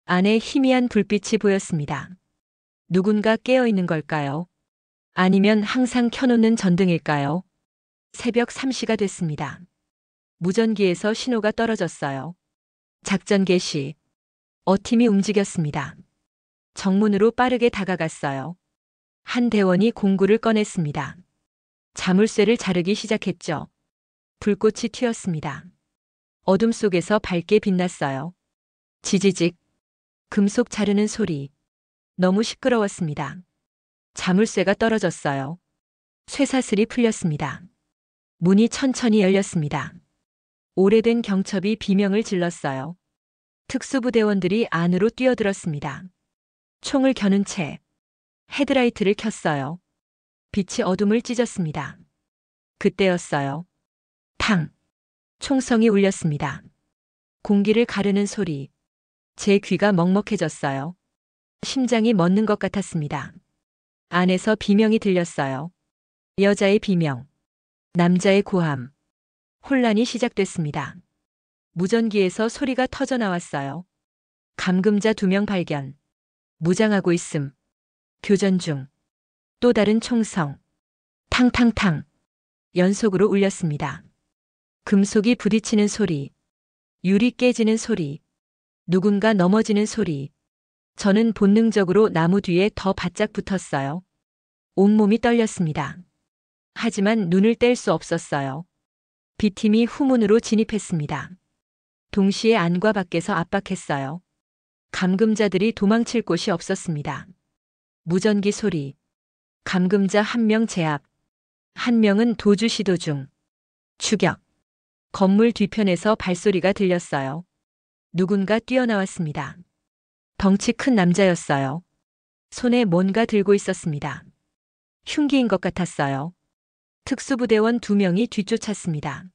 안에 희미한 불빛이 보였습니다. 누군가 깨어 있는 걸까요? 아니면 항상 켜놓는 전등일까요? 새벽 3시가 됐습니다. 무전기에서 신호가 떨어졌어요. 작전 개시. A팀이 움직였습니다. 정문으로 빠르게 다가갔어요. 한 대원이 공구를 꺼냈습니다. 자물쇠를 자르기 시작했죠. 불꽃이 튀었습니다. 어둠 속에서 밝게 빛났어요. 지지직. 금속 자르는 소리. 너무 시끄러웠습니다. 자물쇠가 떨어졌어요. 쇠사슬이 풀렸습니다. 문이 천천히 열렸습니다. 오래된 경첩이 비명을 질렀어요. 특수부대원들이 안으로 뛰어들었습니다. 총을 겨눈 채 헤드라이트를 켰어요. 빛이 어둠을 찢었습니다. 그때였어요. 탕! 총성이 울렸습니다. 공기를 가르는 소리. 제 귀가 먹먹해졌어요. 심장이 멎는 것 같았습니다. 안에서 비명이 들렸어요. 여자의 비명. 남자의 고함. 혼란이 시작됐습니다. 무전기에서 소리가 터져 나왔어요. 감금자 2명 발견. 무장하고 있음. 교전 중. 또 다른 총성. 탕탕탕. 연속으로 울렸습니다. 금속이 부딪히는 소리. 유리 깨지는 소리. 누군가 넘어지는 소리. 저는 본능적으로 나무 뒤에 더 바짝 붙었어요. 온몸이 떨렸습니다. 하지만 눈을 뗄 수 없었어요. B팀이 후문으로 진입했습니다. 동시에 안과 밖에서 압박했어요. 감금자들이 도망칠 곳이 없었습니다. 무전기 소리. 감금자 1명 제압. 1명은 도주 시도 중. 추격. 건물 뒤편에서 발소리가 들렸어요. 누군가 뛰어나왔습니다. 덩치 큰 남자였어요. 손에 뭔가 들고 있었습니다. 흉기인 것 같았어요. 특수부대원 2명이 뒤쫓았습니다.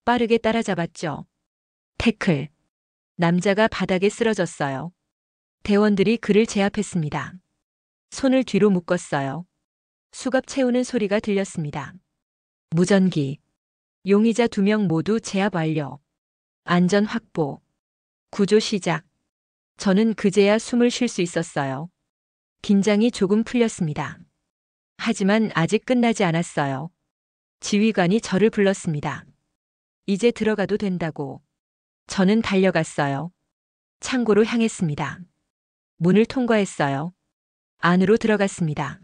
빠르게 따라잡았죠. 태클. 남자가 바닥에 쓰러졌어요. 대원들이 그를 제압했습니다. 손을 뒤로 묶었어요. 수갑 채우는 소리가 들렸습니다. 무전기. 용의자 2명 모두 제압 완료. 안전 확보. 구조 시작. 저는 그제야 숨을 쉴 수 있었어요. 긴장이 조금 풀렸습니다. 하지만 아직 끝나지 않았어요. 지휘관이 저를 불렀습니다. 이제 들어가도 된다고. 저는 달려갔어요. 창고로 향했습니다. 문을 통과했어요. 안으로 들어갔습니다.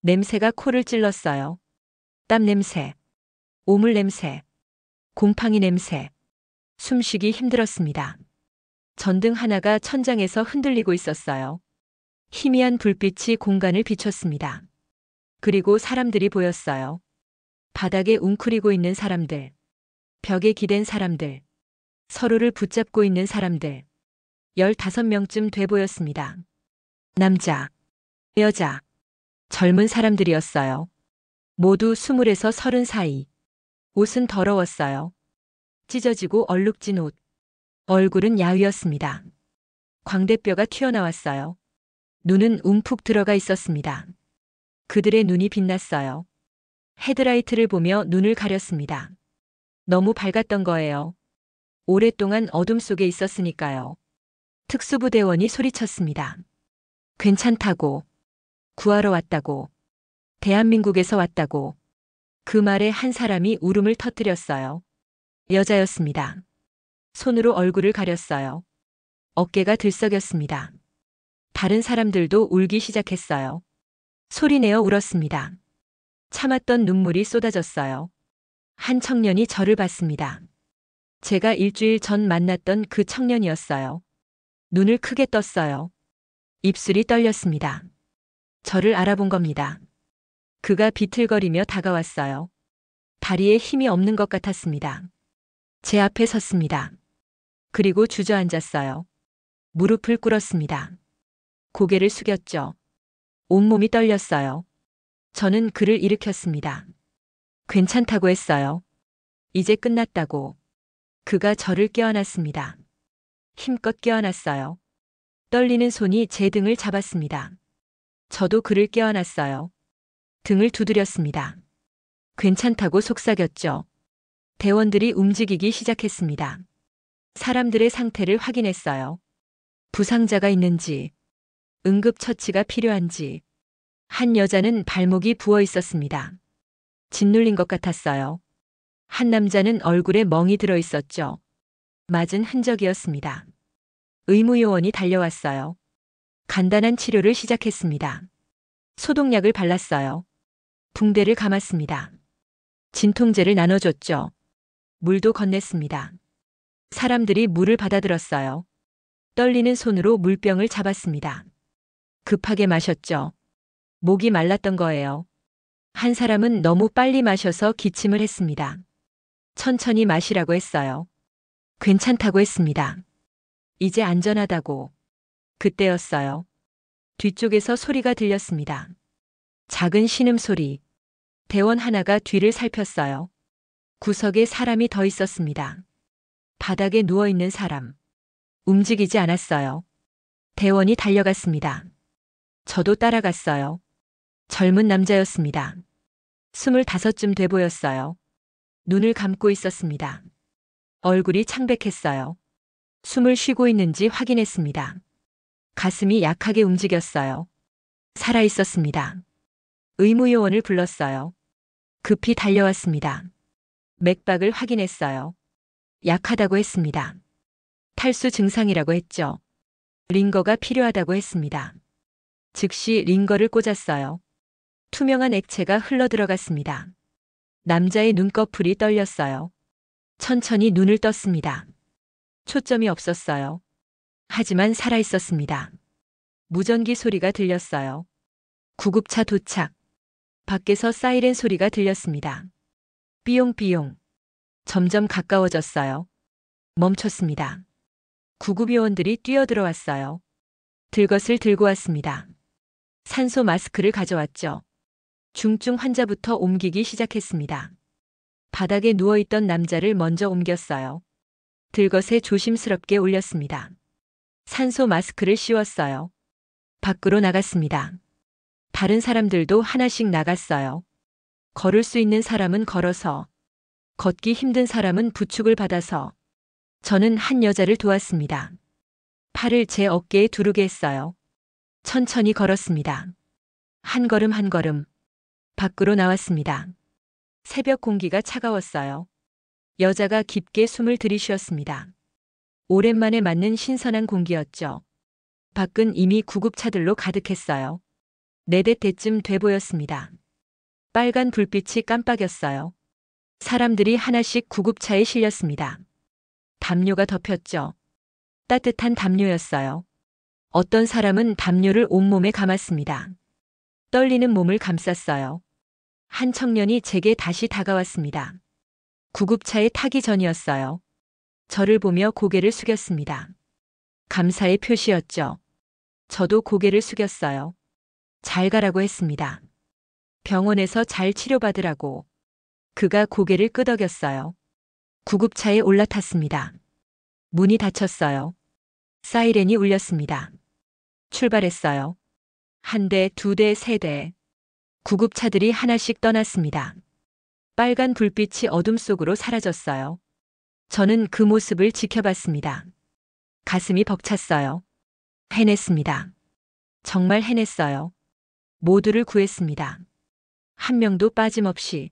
냄새가 코를 찔렀어요. 땀 냄새, 오물 냄새, 곰팡이 냄새. 숨쉬기 힘들었습니다. 전등 하나가 천장에서 흔들리고 있었어요. 희미한 불빛이 공간을 비췄습니다. 그리고 사람들이 보였어요. 바닥에 웅크리고 있는 사람들, 벽에 기댄 사람들, 서로를 붙잡고 있는 사람들. 15명쯤 돼 보였습니다. 남자, 여자, 젊은 사람들이었어요. 모두 20에서 30 사이. 옷은 더러웠어요. 찢어지고 얼룩진 옷. 얼굴은 야위었습니다. 광대뼈가 튀어나왔어요. 눈은 움푹 들어가 있었습니다. 그들의 눈이 빛났어요. 헤드라이트를 보며 눈을 가렸습니다. 너무 밝았던 거예요. 오랫동안 어둠 속에 있었으니까요. 특수부대원이 소리쳤습니다. 괜찮다고. 구하러 왔다고. 대한민국에서 왔다고. 그 말에 한 사람이 울음을 터뜨렸어요. 여자였습니다. 손으로 얼굴을 가렸어요. 어깨가 들썩였습니다. 다른 사람들도 울기 시작했어요. 소리내어 울었습니다. 참았던 눈물이 쏟아졌어요. 한 청년이 저를 봤습니다. 제가 일주일 전 만났던 그 청년이었어요. 눈을 크게 떴어요. 입술이 떨렸습니다. 저를 알아본 겁니다. 그가 비틀거리며 다가왔어요. 다리에 힘이 없는 것 같았습니다. 제 앞에 섰습니다. 그리고 주저앉았어요. 무릎을 꿇었습니다. 고개를 숙였죠. 온몸이 떨렸어요. 저는 그를 일으켰습니다. 괜찮다고 했어요. 이제 끝났다고. 그가 저를 껴안았습니다. 힘껏 껴안았어요. 떨리는 손이 제 등을 잡았습니다. 저도 그를 껴안았어요. 등을 두드렸습니다. 괜찮다고 속삭였죠. 대원들이 움직이기 시작했습니다. 사람들의 상태를 확인했어요. 부상자가 있는지, 응급처치가 필요한지. 한 여자는 발목이 부어 있었습니다. 짓눌린 것 같았어요. 한 남자는 얼굴에 멍이 들어 있었죠. 맞은 흔적이었습니다. 의무요원이 달려왔어요. 간단한 치료를 시작했습니다. 소독약을 발랐어요. 붕대를 감았습니다. 진통제를 나눠줬죠. 물도 건넸습니다. 사람들이 물을 받아들었어요. 떨리는 손으로 물병을 잡았습니다. 급하게 마셨죠. 목이 말랐던 거예요. 한 사람은 너무 빨리 마셔서 기침을 했습니다. 천천히 마시라고 했어요. 괜찮다고 했습니다. 이제 안전하다고. 그때였어요. 뒤쪽에서 소리가 들렸습니다. 작은 신음소리. 대원 하나가 뒤를 살폈어요. 구석에 사람이 더 있었습니다. 바닥에 누워있는 사람. 움직이지 않았어요. 대원이 달려갔습니다. 저도 따라갔어요. 젊은 남자였습니다. 25쯤 돼 보였어요. 눈을 감고 있었습니다. 얼굴이 창백했어요. 숨을 쉬고 있는지 확인했습니다. 가슴이 약하게 움직였어요. 살아 있었습니다. 의무요원을 불렀어요. 급히 달려왔습니다. 맥박을 확인했어요. 약하다고 했습니다. 탈수 증상이라고 했죠. 링거가 필요하다고 했습니다. 즉시 링거를 꽂았어요. 투명한 액체가 흘러들어갔습니다. 남자의 눈꺼풀이 떨렸어요. 천천히 눈을 떴습니다. 초점이 없었어요. 하지만 살아있었습니다. 무전기 소리가 들렸어요. 구급차 도착. 밖에서 사이렌 소리가 들렸습니다. 삐용삐용. 점점 가까워졌어요. 멈췄습니다. 구급요원들이 뛰어들어왔어요. 들것을 들고 왔습니다. 산소 마스크를 가져왔죠. 중증 환자부터 옮기기 시작했습니다. 바닥에 누워있던 남자를 먼저 옮겼어요. 들것에 조심스럽게 올렸습니다. 산소 마스크를 씌웠어요. 밖으로 나갔습니다. 다른 사람들도 하나씩 나갔어요. 걸을 수 있는 사람은 걸어서, 걷기 힘든 사람은 부축을 받아서. 저는 한 여자를 도왔습니다. 팔을 제 어깨에 두르게 했어요. 천천히 걸었습니다. 한 걸음 한 걸음. 밖으로 나왔습니다. 새벽 공기가 차가웠어요. 여자가 깊게 숨을 들이쉬었습니다. 오랜만에 맞는 신선한 공기였죠. 밖은 이미 구급차들로 가득했어요. 4대쯤 돼 보였습니다. 빨간 불빛이 깜빡였어요. 사람들이 하나씩 구급차에 실렸습니다. 담요가 덮였죠. 따뜻한 담요였어요. 어떤 사람은 담요를 온몸에 감았습니다. 떨리는 몸을 감쌌어요. 한 청년이 제게 다시 다가왔습니다. 구급차에 타기 전이었어요. 저를 보며 고개를 숙였습니다. 감사의 표시였죠. 저도 고개를 숙였어요. 잘 가라고 했습니다. 병원에서 잘 치료받으라고. 그가 고개를 끄덕였어요. 구급차에 올라탔습니다. 문이 닫혔어요. 사이렌이 울렸습니다. 출발했어요. 한 대, 두 대, 세 대. 구급차들이 하나씩 떠났습니다. 빨간 불빛이 어둠 속으로 사라졌어요. 저는 그 모습을 지켜봤습니다. 가슴이 벅찼어요. 해냈습니다. 정말 해냈어요. 모두를 구했습니다. 한 명도 빠짐없이.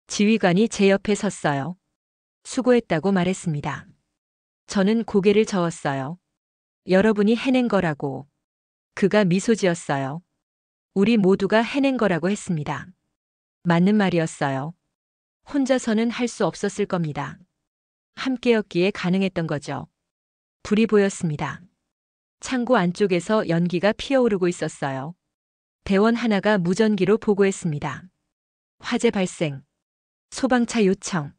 지휘관이 제 옆에 섰어요. 수고했다고 말했습니다. 저는 고개를 저었어요. 여러분이 해낸 거라고. 그가 미소 지었어요. 우리 모두가 해낸 거라고 했습니다. 맞는 말이었어요. 혼자서는 할 수 없었을 겁니다. 함께였기에 가능했던 거죠. 불이 보였습니다. 창고 안쪽에서 연기가 피어오르고 있었어요. 대원 하나가 무전기로 보고했습니다. 화재 발생. 소방차 요청.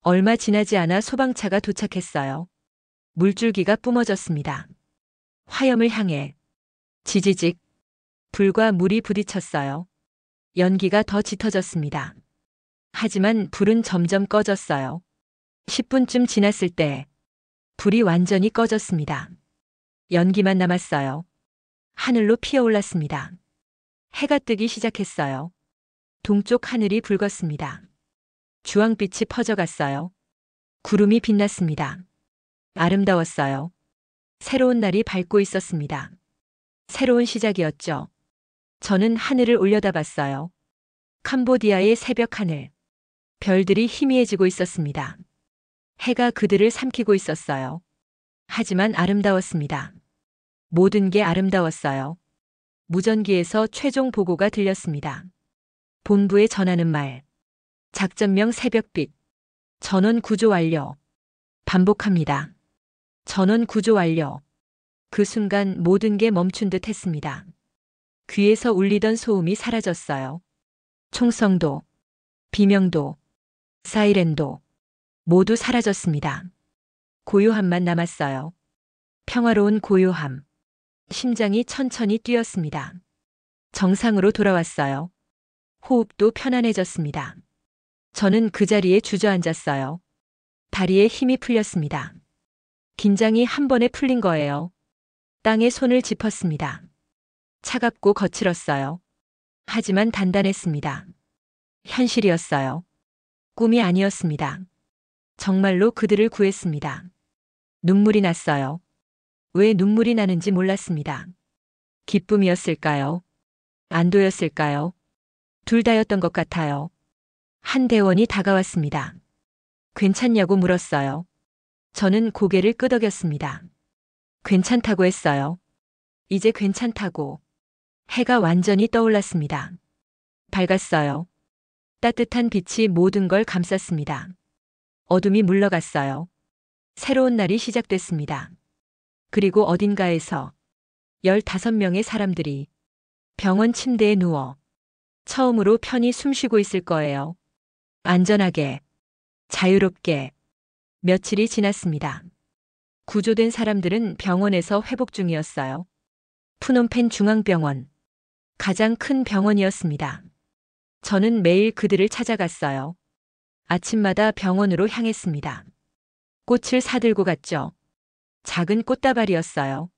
얼마 지나지 않아 소방차가 도착했어요. 물줄기가 뿜어졌습니다. 화염을 향해. 지지직. 불과 물이 부딪혔어요. 연기가 더 짙어졌습니다. 하지만 불은 점점 꺼졌어요. 10분쯤 지났을 때 불이 완전히 꺼졌습니다. 연기만 남았어요. 하늘로 피어올랐습니다. 해가 뜨기 시작했어요. 동쪽 하늘이 붉었습니다. 주황빛이 퍼져갔어요. 구름이 빛났습니다. 아름다웠어요. 새로운 날이 밝고 있었습니다. 새로운 시작이었죠. 저는 하늘을 올려다봤어요. 캄보디아의 새벽 하늘. 별들이 희미해지고 있었습니다. 해가 그들을 삼키고 있었어요. 하지만 아름다웠습니다. 모든 게 아름다웠어요. 무전기에서 최종 보고가 들렸습니다. 본부에 전하는 말. 작전명 새벽빛. 전원 구조 완료. 반복합니다. 전원 구조 완료. 그 순간 모든 게 멈춘 듯 했습니다. 귀에서 울리던 소음이 사라졌어요. 총성도, 비명도, 사이렌도 모두 사라졌습니다. 고요함만 남았어요. 평화로운 고요함. 심장이 천천히 뛰었습니다. 정상으로 돌아왔어요. 호흡도 편안해졌습니다. 저는 그 자리에 주저앉았어요. 다리에 힘이 풀렸습니다. 긴장이 한 번에 풀린 거예요. 땅에 손을 짚었습니다. 차갑고 거칠었어요. 하지만 단단했습니다. 현실이었어요. 꿈이 아니었습니다. 정말로 그들을 구했습니다. 눈물이 났어요. 왜 눈물이 나는지 몰랐습니다. 기쁨이었을까요? 안도였을까요? 둘 다였던 것 같아요. 한 대원이 다가왔습니다. 괜찮냐고 물었어요. 저는 고개를 끄덕였습니다. 괜찮다고 했어요. 이제 괜찮다고. 해가 완전히 떠올랐습니다. 밝았어요. 따뜻한 빛이 모든 걸 감쌌습니다. 어둠이 물러갔어요. 새로운 날이 시작됐습니다. 그리고 어딘가에서 15명의 사람들이 병원 침대에 누워 처음으로 편히 숨쉬고 있을 거예요. 안전하게, 자유롭게. 며칠이 지났습니다. 구조된 사람들은 병원에서 회복 중이었어요. 푸놈펜 중앙병원. 가장 큰 병원이었습니다. 저는 매일 그들을 찾아갔어요. 아침마다 병원으로 향했습니다. 꽃을 사들고 갔죠. 작은 꽃다발이었어요.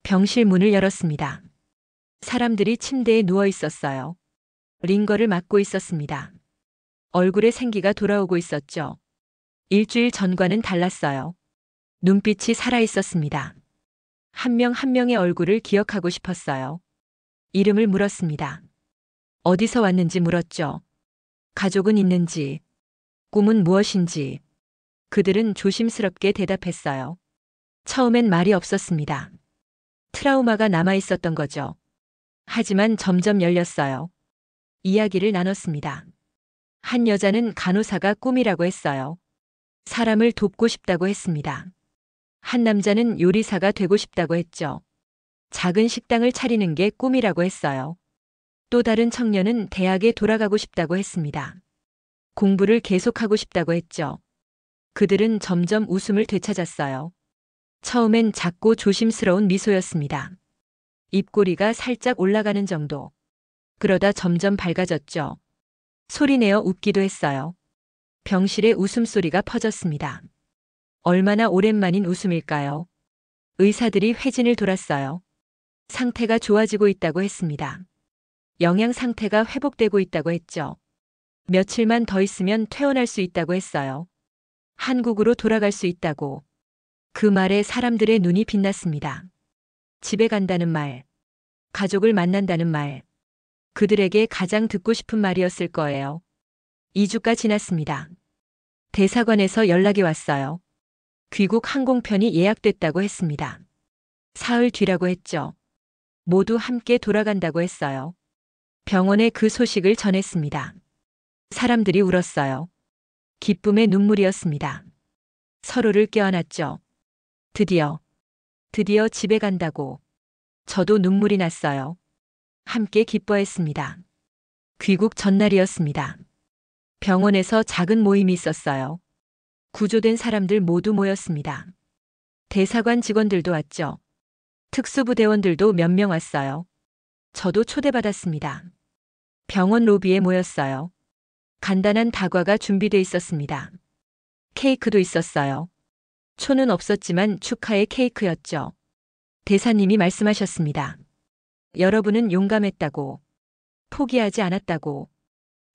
병실 문을 열었습니다. 사람들이 침대에 누워 있었어요. 링거를 맞고 있었습니다. 얼굴에 생기가 돌아오고 있었죠. 일주일 전과는 달랐어요. 눈빛이 살아있었습니다. 한 명 한 명의 얼굴을 기억하고 싶었어요. 이름을 물었습니다. 어디서 왔는지 물었죠. 가족은 있는지, 꿈은 무엇인지. 그들은 조심스럽게 대답했어요. 처음엔 말이 없었습니다. 트라우마가 남아 있었던 거죠. 하지만 점점 열렸어요. 이야기를 나눴습니다. 한 여자는 간호사가 꿈이라고 했어요. 사람을 돕고 싶다고 했습니다. 한 남자는 요리사가 되고 싶다고 했죠. 작은 식당을 차리는 게 꿈이라고 했어요. 또 다른 청년은 대학에 돌아가고 싶다고 했습니다. 공부를 계속하고 싶다고 했죠. 그들은 점점 웃음을 되찾았어요. 처음엔 작고 조심스러운 미소였습니다. 입꼬리가 살짝 올라가는 정도. 그러다 점점 밝아졌죠. 소리내어 웃기도 했어요. 병실에 웃음소리가 퍼졌습니다. 얼마나 오랜만인 웃음일까요? 의사들이 회진을 돌았어요. 상태가 좋아지고 있다고 했습니다. 영양 상태가 회복되고 있다고 했죠. 며칠만 더 있으면 퇴원할 수 있다고 했어요. 한국으로 돌아갈 수 있다고. 그 말에 사람들의 눈이 빛났습니다. 집에 간다는 말, 가족을 만난다는 말, 그들에게 가장 듣고 싶은 말이었을 거예요. 2주가 지났습니다. 대사관에서 연락이 왔어요. 귀국 항공편이 예약됐다고 했습니다. 사흘 뒤라고 했죠. 모두 함께 돌아간다고 했어요. 병원에 그 소식을 전했습니다. 사람들이 울었어요. 기쁨의 눈물이었습니다. 서로를 껴안았죠. 드디어 집에 간다고. 저도 눈물이 났어요. 함께 기뻐했습니다. 귀국 전날이었습니다. 병원에서 작은 모임이 있었어요. 구조된 사람들 모두 모였습니다. 대사관 직원들도 왔죠. 특수부대원들도 몇 명 왔어요. 저도 초대받았습니다. 병원 로비에 모였어요. 간단한 다과가 준비돼 있었습니다. 케이크도 있었어요. 초는 없었지만 축하의 케이크였죠. 대사님이 말씀하셨습니다. 여러분은 용감했다고, 포기하지 않았다고,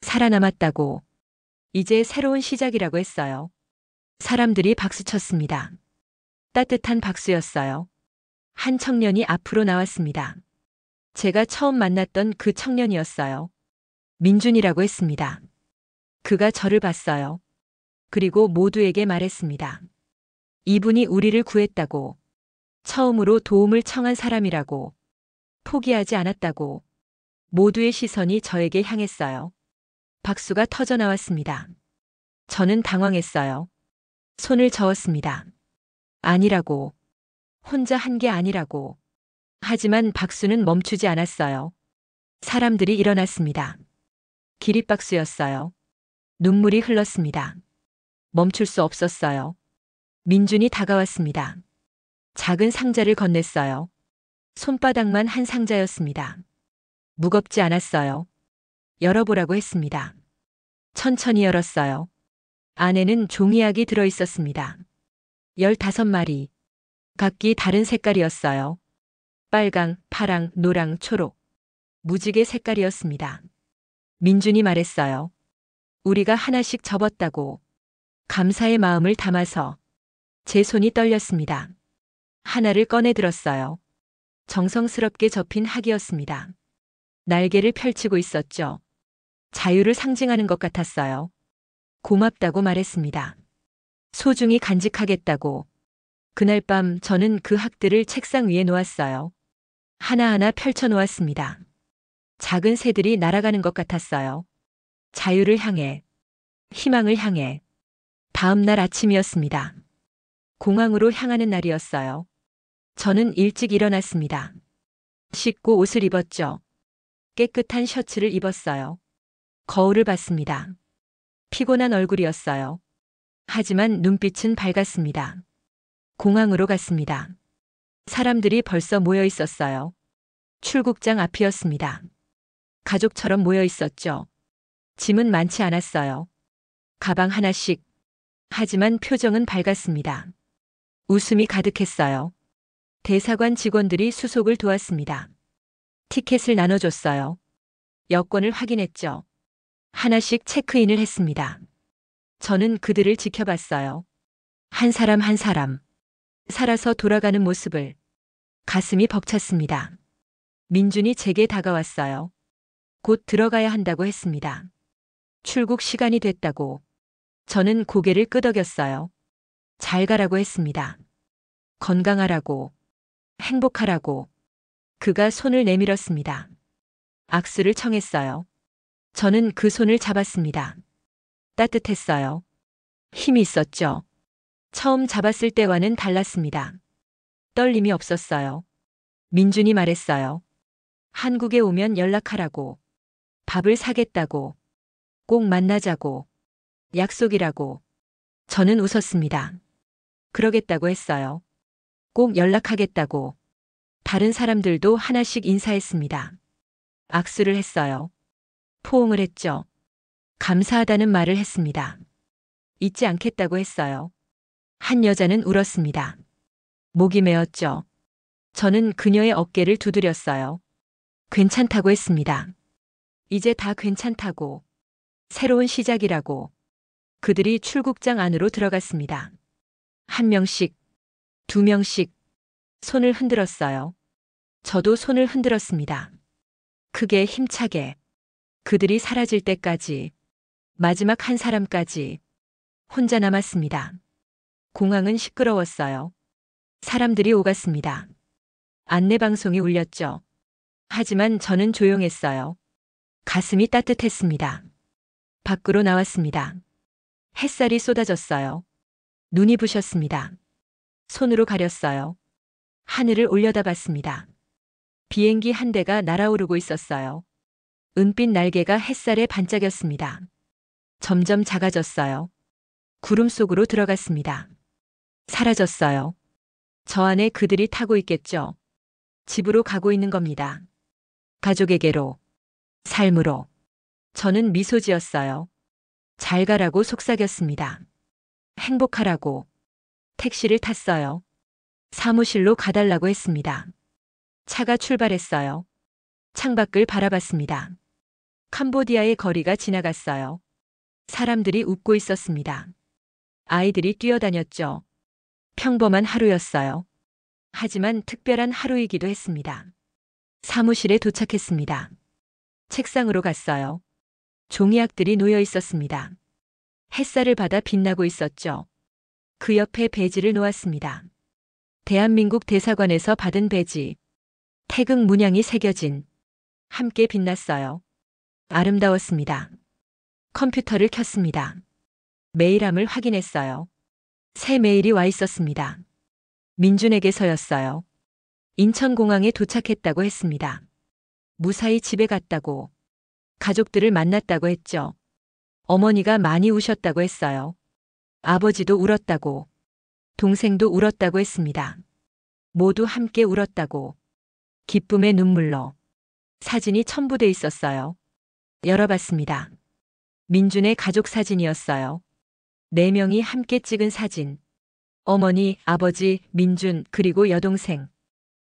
살아남았다고, 이제 새로운 시작이라고 했어요. 사람들이 박수쳤습니다. 따뜻한 박수였어요. 한 청년이 앞으로 나왔습니다. 제가 처음 만났던 그 청년이었어요. 민준이라고 했습니다. 그가 저를 봤어요. 그리고 모두에게 말했습니다. 이분이 우리를 구했다고, 처음으로 도움을 청한 사람이라고, 포기하지 않았다고. 모두의 시선이 저에게 향했어요. 박수가 터져 나왔습니다. 저는 당황했어요. 손을 저었습니다. 아니라고. 혼자 한 게 아니라고. 하지만 박수는 멈추지 않았어요. 사람들이 일어났습니다. 기립박수였어요. 눈물이 흘렀습니다. 멈출 수 없었어요. 민준이 다가왔습니다. 작은 상자를 건넸어요. 손바닥만 한 상자였습니다. 무겁지 않았어요. 열어보라고 했습니다. 천천히 열었어요. 안에는 종이약이 들어 있었습니다. 15마리. 각기 다른 색깔이었어요. 빨강, 파랑, 노랑, 초록. 무지개 색깔이었습니다. 민준이 말했어요. 우리가 하나씩 접었다고. 감사의 마음을 담아서. 제 손이 떨렸습니다. 하나를 꺼내 들었어요. 정성스럽게 접힌 학이었습니다. 날개를 펼치고 있었죠. 자유를 상징하는 것 같았어요. 고맙다고 말했습니다. 소중히 간직하겠다고. 그날 밤 저는 그 학들을 책상 위에 놓았어요. 하나하나 펼쳐 놓았습니다. 작은 새들이 날아가는 것 같았어요. 자유를 향해, 희망을 향해. 다음 날 아침이었습니다. 공항으로 향하는 날이었어요. 저는 일찍 일어났습니다. 씻고 옷을 입었죠. 깨끗한 셔츠를 입었어요. 거울을 봤습니다. 피곤한 얼굴이었어요. 하지만 눈빛은 밝았습니다. 공항으로 갔습니다. 사람들이 벌써 모여 있었어요. 출국장 앞이었습니다. 가족처럼 모여 있었죠. 짐은 많지 않았어요. 가방 하나씩. 하지만 표정은 밝았습니다. 웃음이 가득했어요. 대사관 직원들이 수속을 도왔습니다. 티켓을 나눠줬어요. 여권을 확인했죠. 하나씩 체크인을 했습니다. 저는 그들을 지켜봤어요. 한 사람 한 사람. 살아서 돌아가는 모습을. 가슴이 벅찼습니다. 민준이 제게 다가왔어요. 곧 들어가야 한다고 했습니다. 출국 시간이 됐다고. 저는 고개를 끄덕였어요. 잘 가라고 했습니다. 건강하라고. 행복하라고. 그가 손을 내밀었습니다. 악수를 청했어요. 저는 그 손을 잡았습니다. 따뜻했어요. 힘이 있었죠. 처음 잡았을 때와는 달랐습니다. 떨림이 없었어요. 민준이 말했어요. 한국에 오면 연락하라고. 밥을 사겠다고. 꼭 만나자고. 약속이라고. 저는 웃었습니다. 그러겠다고 했어요. 꼭 연락하겠다고. 다른 사람들도 하나씩 인사했습니다. 악수를 했어요. 포옹을 했죠. 감사하다는 말을 했습니다. 잊지 않겠다고 했어요. 한 여자는 울었습니다. 목이 메었죠. 저는 그녀의 어깨를 두드렸어요. 괜찮다고 했습니다. 이제 다 괜찮다고. 새로운 시작이라고. 그들이 출국장 안으로 들어갔습니다. 한 명씩, 두 명씩 손을 흔들었어요. 저도 손을 흔들었습니다. 크게 힘차게. 그들이 사라질 때까지, 마지막 한 사람까지 혼자 남았습니다. 공항은 시끄러웠어요. 사람들이 오갔습니다. 안내방송이 울렸죠. 하지만 저는 조용했어요. 가슴이 따뜻했습니다. 밖으로 나왔습니다. 햇살이 쏟아졌어요. 눈이 부셨습니다. 손으로 가렸어요. 하늘을 올려다봤습니다. 비행기 한 대가 날아오르고 있었어요. 은빛 날개가 햇살에 반짝였습니다. 점점 작아졌어요. 구름 속으로 들어갔습니다. 사라졌어요. 저 안에 그들이 타고 있겠죠. 집으로 가고 있는 겁니다. 가족에게로, 삶으로. 저는 미소 지었어요. 잘 가라고 속삭였습니다. 행복하라고. 택시를 탔어요. 사무실로 가달라고 했습니다. 차가 출발했어요. 창밖을 바라봤습니다. 캄보디아의 거리가 지나갔어요. 사람들이 웃고 있었습니다. 아이들이 뛰어다녔죠. 평범한 하루였어요. 하지만 특별한 하루이기도 했습니다. 사무실에 도착했습니다. 책상으로 갔어요. 종이학들이 놓여 있었습니다. 햇살을 받아 빛나고 있었죠. 그 옆에 배지를 놓았습니다. 대한민국 대사관에서 받은 배지. 태극 문양이 새겨진. 함께 빛났어요. 아름다웠습니다. 컴퓨터를 켰습니다. 메일함을 확인했어요. 새 메일이 와 있었습니다. 민준에게서였어요. 인천공항에 도착했다고 했습니다. 무사히 집에 갔다고. 가족들을 만났다고 했죠. 어머니가 많이 우셨다고 했어요. 아버지도 울었다고. 동생도 울었다고 했습니다. 모두 함께 울었다고. 기쁨의 눈물로. 사진이 첨부돼 있었어요. 열어봤습니다. 민준의 가족 사진이었어요. 4명이 함께 찍은 사진. 어머니, 아버지, 민준, 그리고 여동생.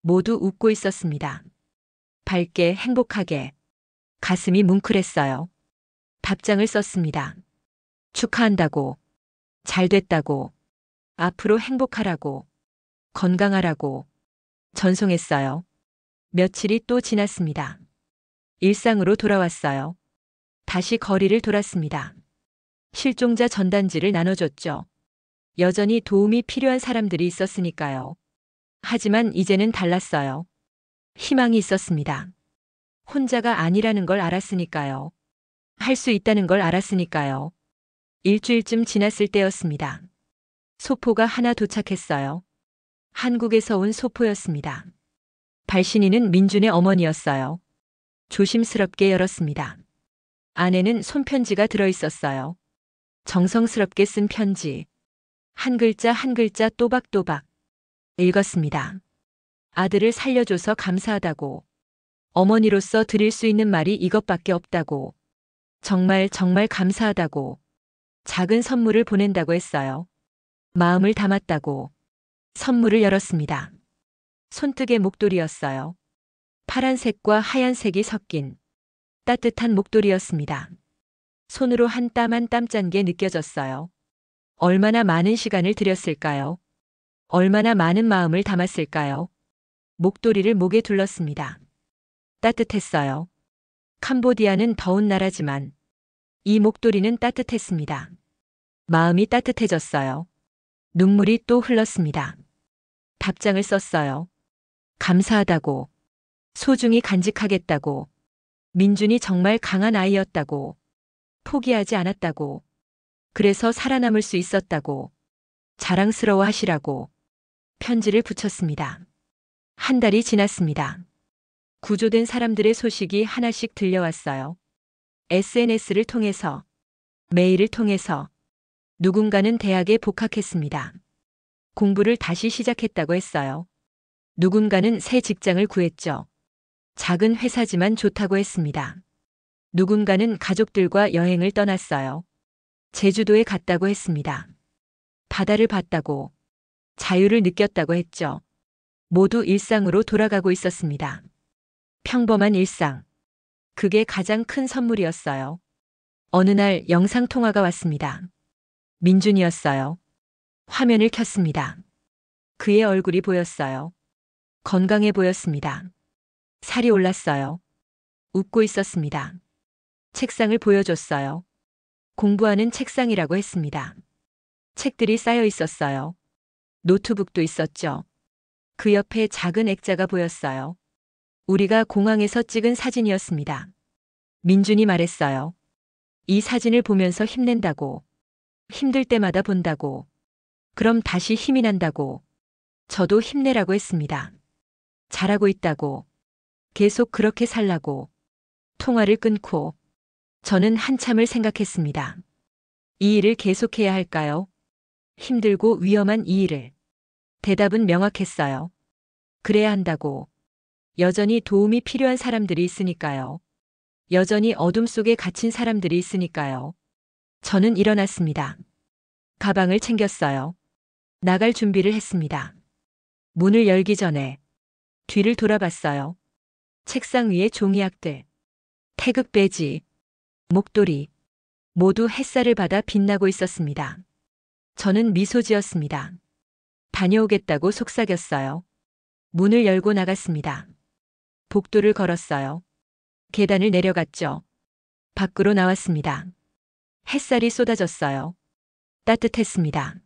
모두 웃고 있었습니다. 밝게, 행복하게. 가슴이 뭉클했어요. 답장을 썼습니다. 축하한다고. 잘 됐다고. 앞으로 행복하라고. 건강하라고. 전송했어요. 며칠이 또 지났습니다. 일상으로 돌아왔어요. 다시 거리를 돌았습니다. 실종자 전단지를 나눠줬죠. 여전히 도움이 필요한 사람들이 있었으니까요. 하지만 이제는 달랐어요. 희망이 있었습니다. 혼자가 아니라는 걸 알았으니까요. 할 수 있다는 걸 알았으니까요. 일주일쯤 지났을 때였습니다. 소포가 하나 도착했어요. 한국에서 온 소포였습니다. 발신인은 민준의 어머니였어요. 조심스럽게 열었습니다. 안에는 손편지가 들어있었어요. 정성스럽게 쓴 편지. 한 글자 한 글자 또박또박. 읽었습니다. 아들을 살려줘서 감사하다고. 어머니로서 드릴 수 있는 말이 이것밖에 없다고. 정말 정말 감사하다고. 작은 선물을 보낸다고 했어요. 마음을 담았다고. 선물을 열었습니다. 손뜨개 목도리였어요. 파란색과 하얀색이 섞인 따뜻한 목도리였습니다. 손으로 한 땀 한 땀 짠 게 느껴졌어요. 얼마나 많은 시간을 들였을까요? 얼마나 많은 마음을 담았을까요? 목도리를 목에 둘렀습니다. 따뜻했어요. 캄보디아는 더운 나라지만 이 목도리는 따뜻했습니다. 마음이 따뜻해졌어요. 눈물이 또 흘렀습니다. 답장을 썼어요. 감사하다고. 소중히 간직하겠다고. 민준이 정말 강한 아이였다고. 포기하지 않았다고. 그래서 살아남을 수 있었다고. 자랑스러워 하시라고 편지를 붙였습니다. 한 달이 지났습니다. 구조된 사람들의 소식이 하나씩 들려왔어요. SNS를 통해서, 메일을 통해서 누군가는 대학에 복학했습니다. 공부를 다시 시작했다고 했어요. 누군가는 새 직장을 구했죠. 작은 회사지만 좋다고 했습니다. 누군가는 가족들과 여행을 떠났어요. 제주도에 갔다고 했습니다. 바다를 봤다고, 자유를 느꼈다고 했죠. 모두 일상으로 돌아가고 있었습니다. 평범한 일상. 그게 가장 큰 선물이었어요. 어느 날 영상통화가 왔습니다. 민준이었어요. 화면을 켰습니다. 그의 얼굴이 보였어요. 건강해 보였습니다. 살이 올랐어요. 웃고 있었습니다. 책상을 보여줬어요. 공부하는 책상이라고 했습니다. 책들이 쌓여 있었어요. 노트북도 있었죠. 그 옆에 작은 액자가 보였어요. 우리가 공항에서 찍은 사진이었습니다. 민준이 말했어요. 이 사진을 보면서 힘낸다고. 힘들 때마다 본다고. 그럼 다시 힘이 난다고. 저도 힘내라고 했습니다. 잘하고 있다고. 계속 그렇게 살라고. 통화를 끊고 저는 한참을 생각했습니다. 이 일을 계속해야 할까요? 힘들고 위험한 이 일을. 대답은 명확했어요. 그래야 한다고. 여전히 도움이 필요한 사람들이 있으니까요. 여전히 어둠 속에 갇힌 사람들이 있으니까요. 저는 일어났습니다. 가방을 챙겼어요. 나갈 준비를 했습니다. 문을 열기 전에 뒤를 돌아봤어요. 책상 위에 종이약들, 태극 배지, 목도리, 모두 햇살을 받아 빛나고 있었습니다. 저는 미소 지었습니다. 다녀오겠다고 속삭였어요. 문을 열고 나갔습니다. 복도를 걸었어요. 계단을 내려갔죠. 밖으로 나왔습니다. 햇살이 쏟아졌어요. 따뜻했습니다.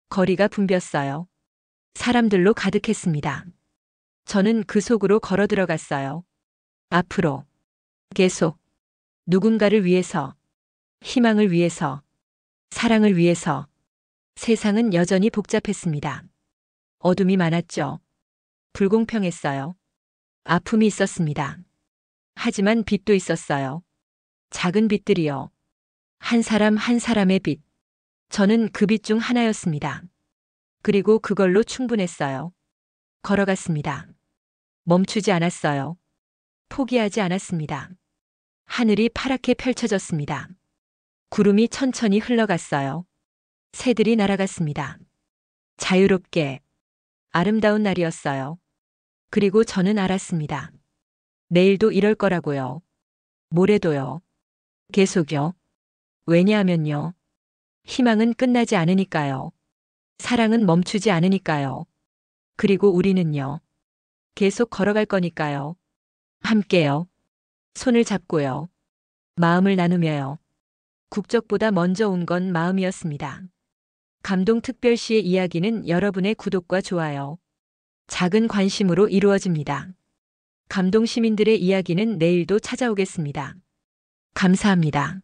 거리가 붐볐어요. 사람들로 가득했습니다. 저는 그 속으로 걸어 들어갔어요. 앞으로, 계속, 누군가를 위해서, 희망을 위해서, 사랑을 위해서. 세상은 여전히 복잡했습니다. 어둠이 많았죠. 불공평했어요. 아픔이 있었습니다. 하지만 빛도 있었어요. 작은 빛들이요. 한 사람 한 사람의 빛. 저는 그 빛 중 하나였습니다. 그리고 그걸로 충분했어요. 걸어갔습니다. 멈추지 않았어요. 포기하지 않았습니다. 하늘이 파랗게 펼쳐졌습니다. 구름이 천천히 흘러갔어요. 새들이 날아갔습니다. 자유롭게, 아름다운 날이었어요. 그리고 저는 알았습니다. 내일도 이럴 거라고요. 모레도요. 계속요. 왜냐하면요. 희망은 끝나지 않으니까요. 사랑은 멈추지 않으니까요. 그리고 우리는요. 계속 걸어갈 거니까요. 함께요. 손을 잡고요. 마음을 나누며요. 국적보다 먼저 온 건 마음이었습니다. 감동특별시의 이야기는 여러분의 구독과 좋아요, 작은 관심으로 이루어집니다. 감동시민들의 이야기는 내일도 찾아오겠습니다. 감사합니다.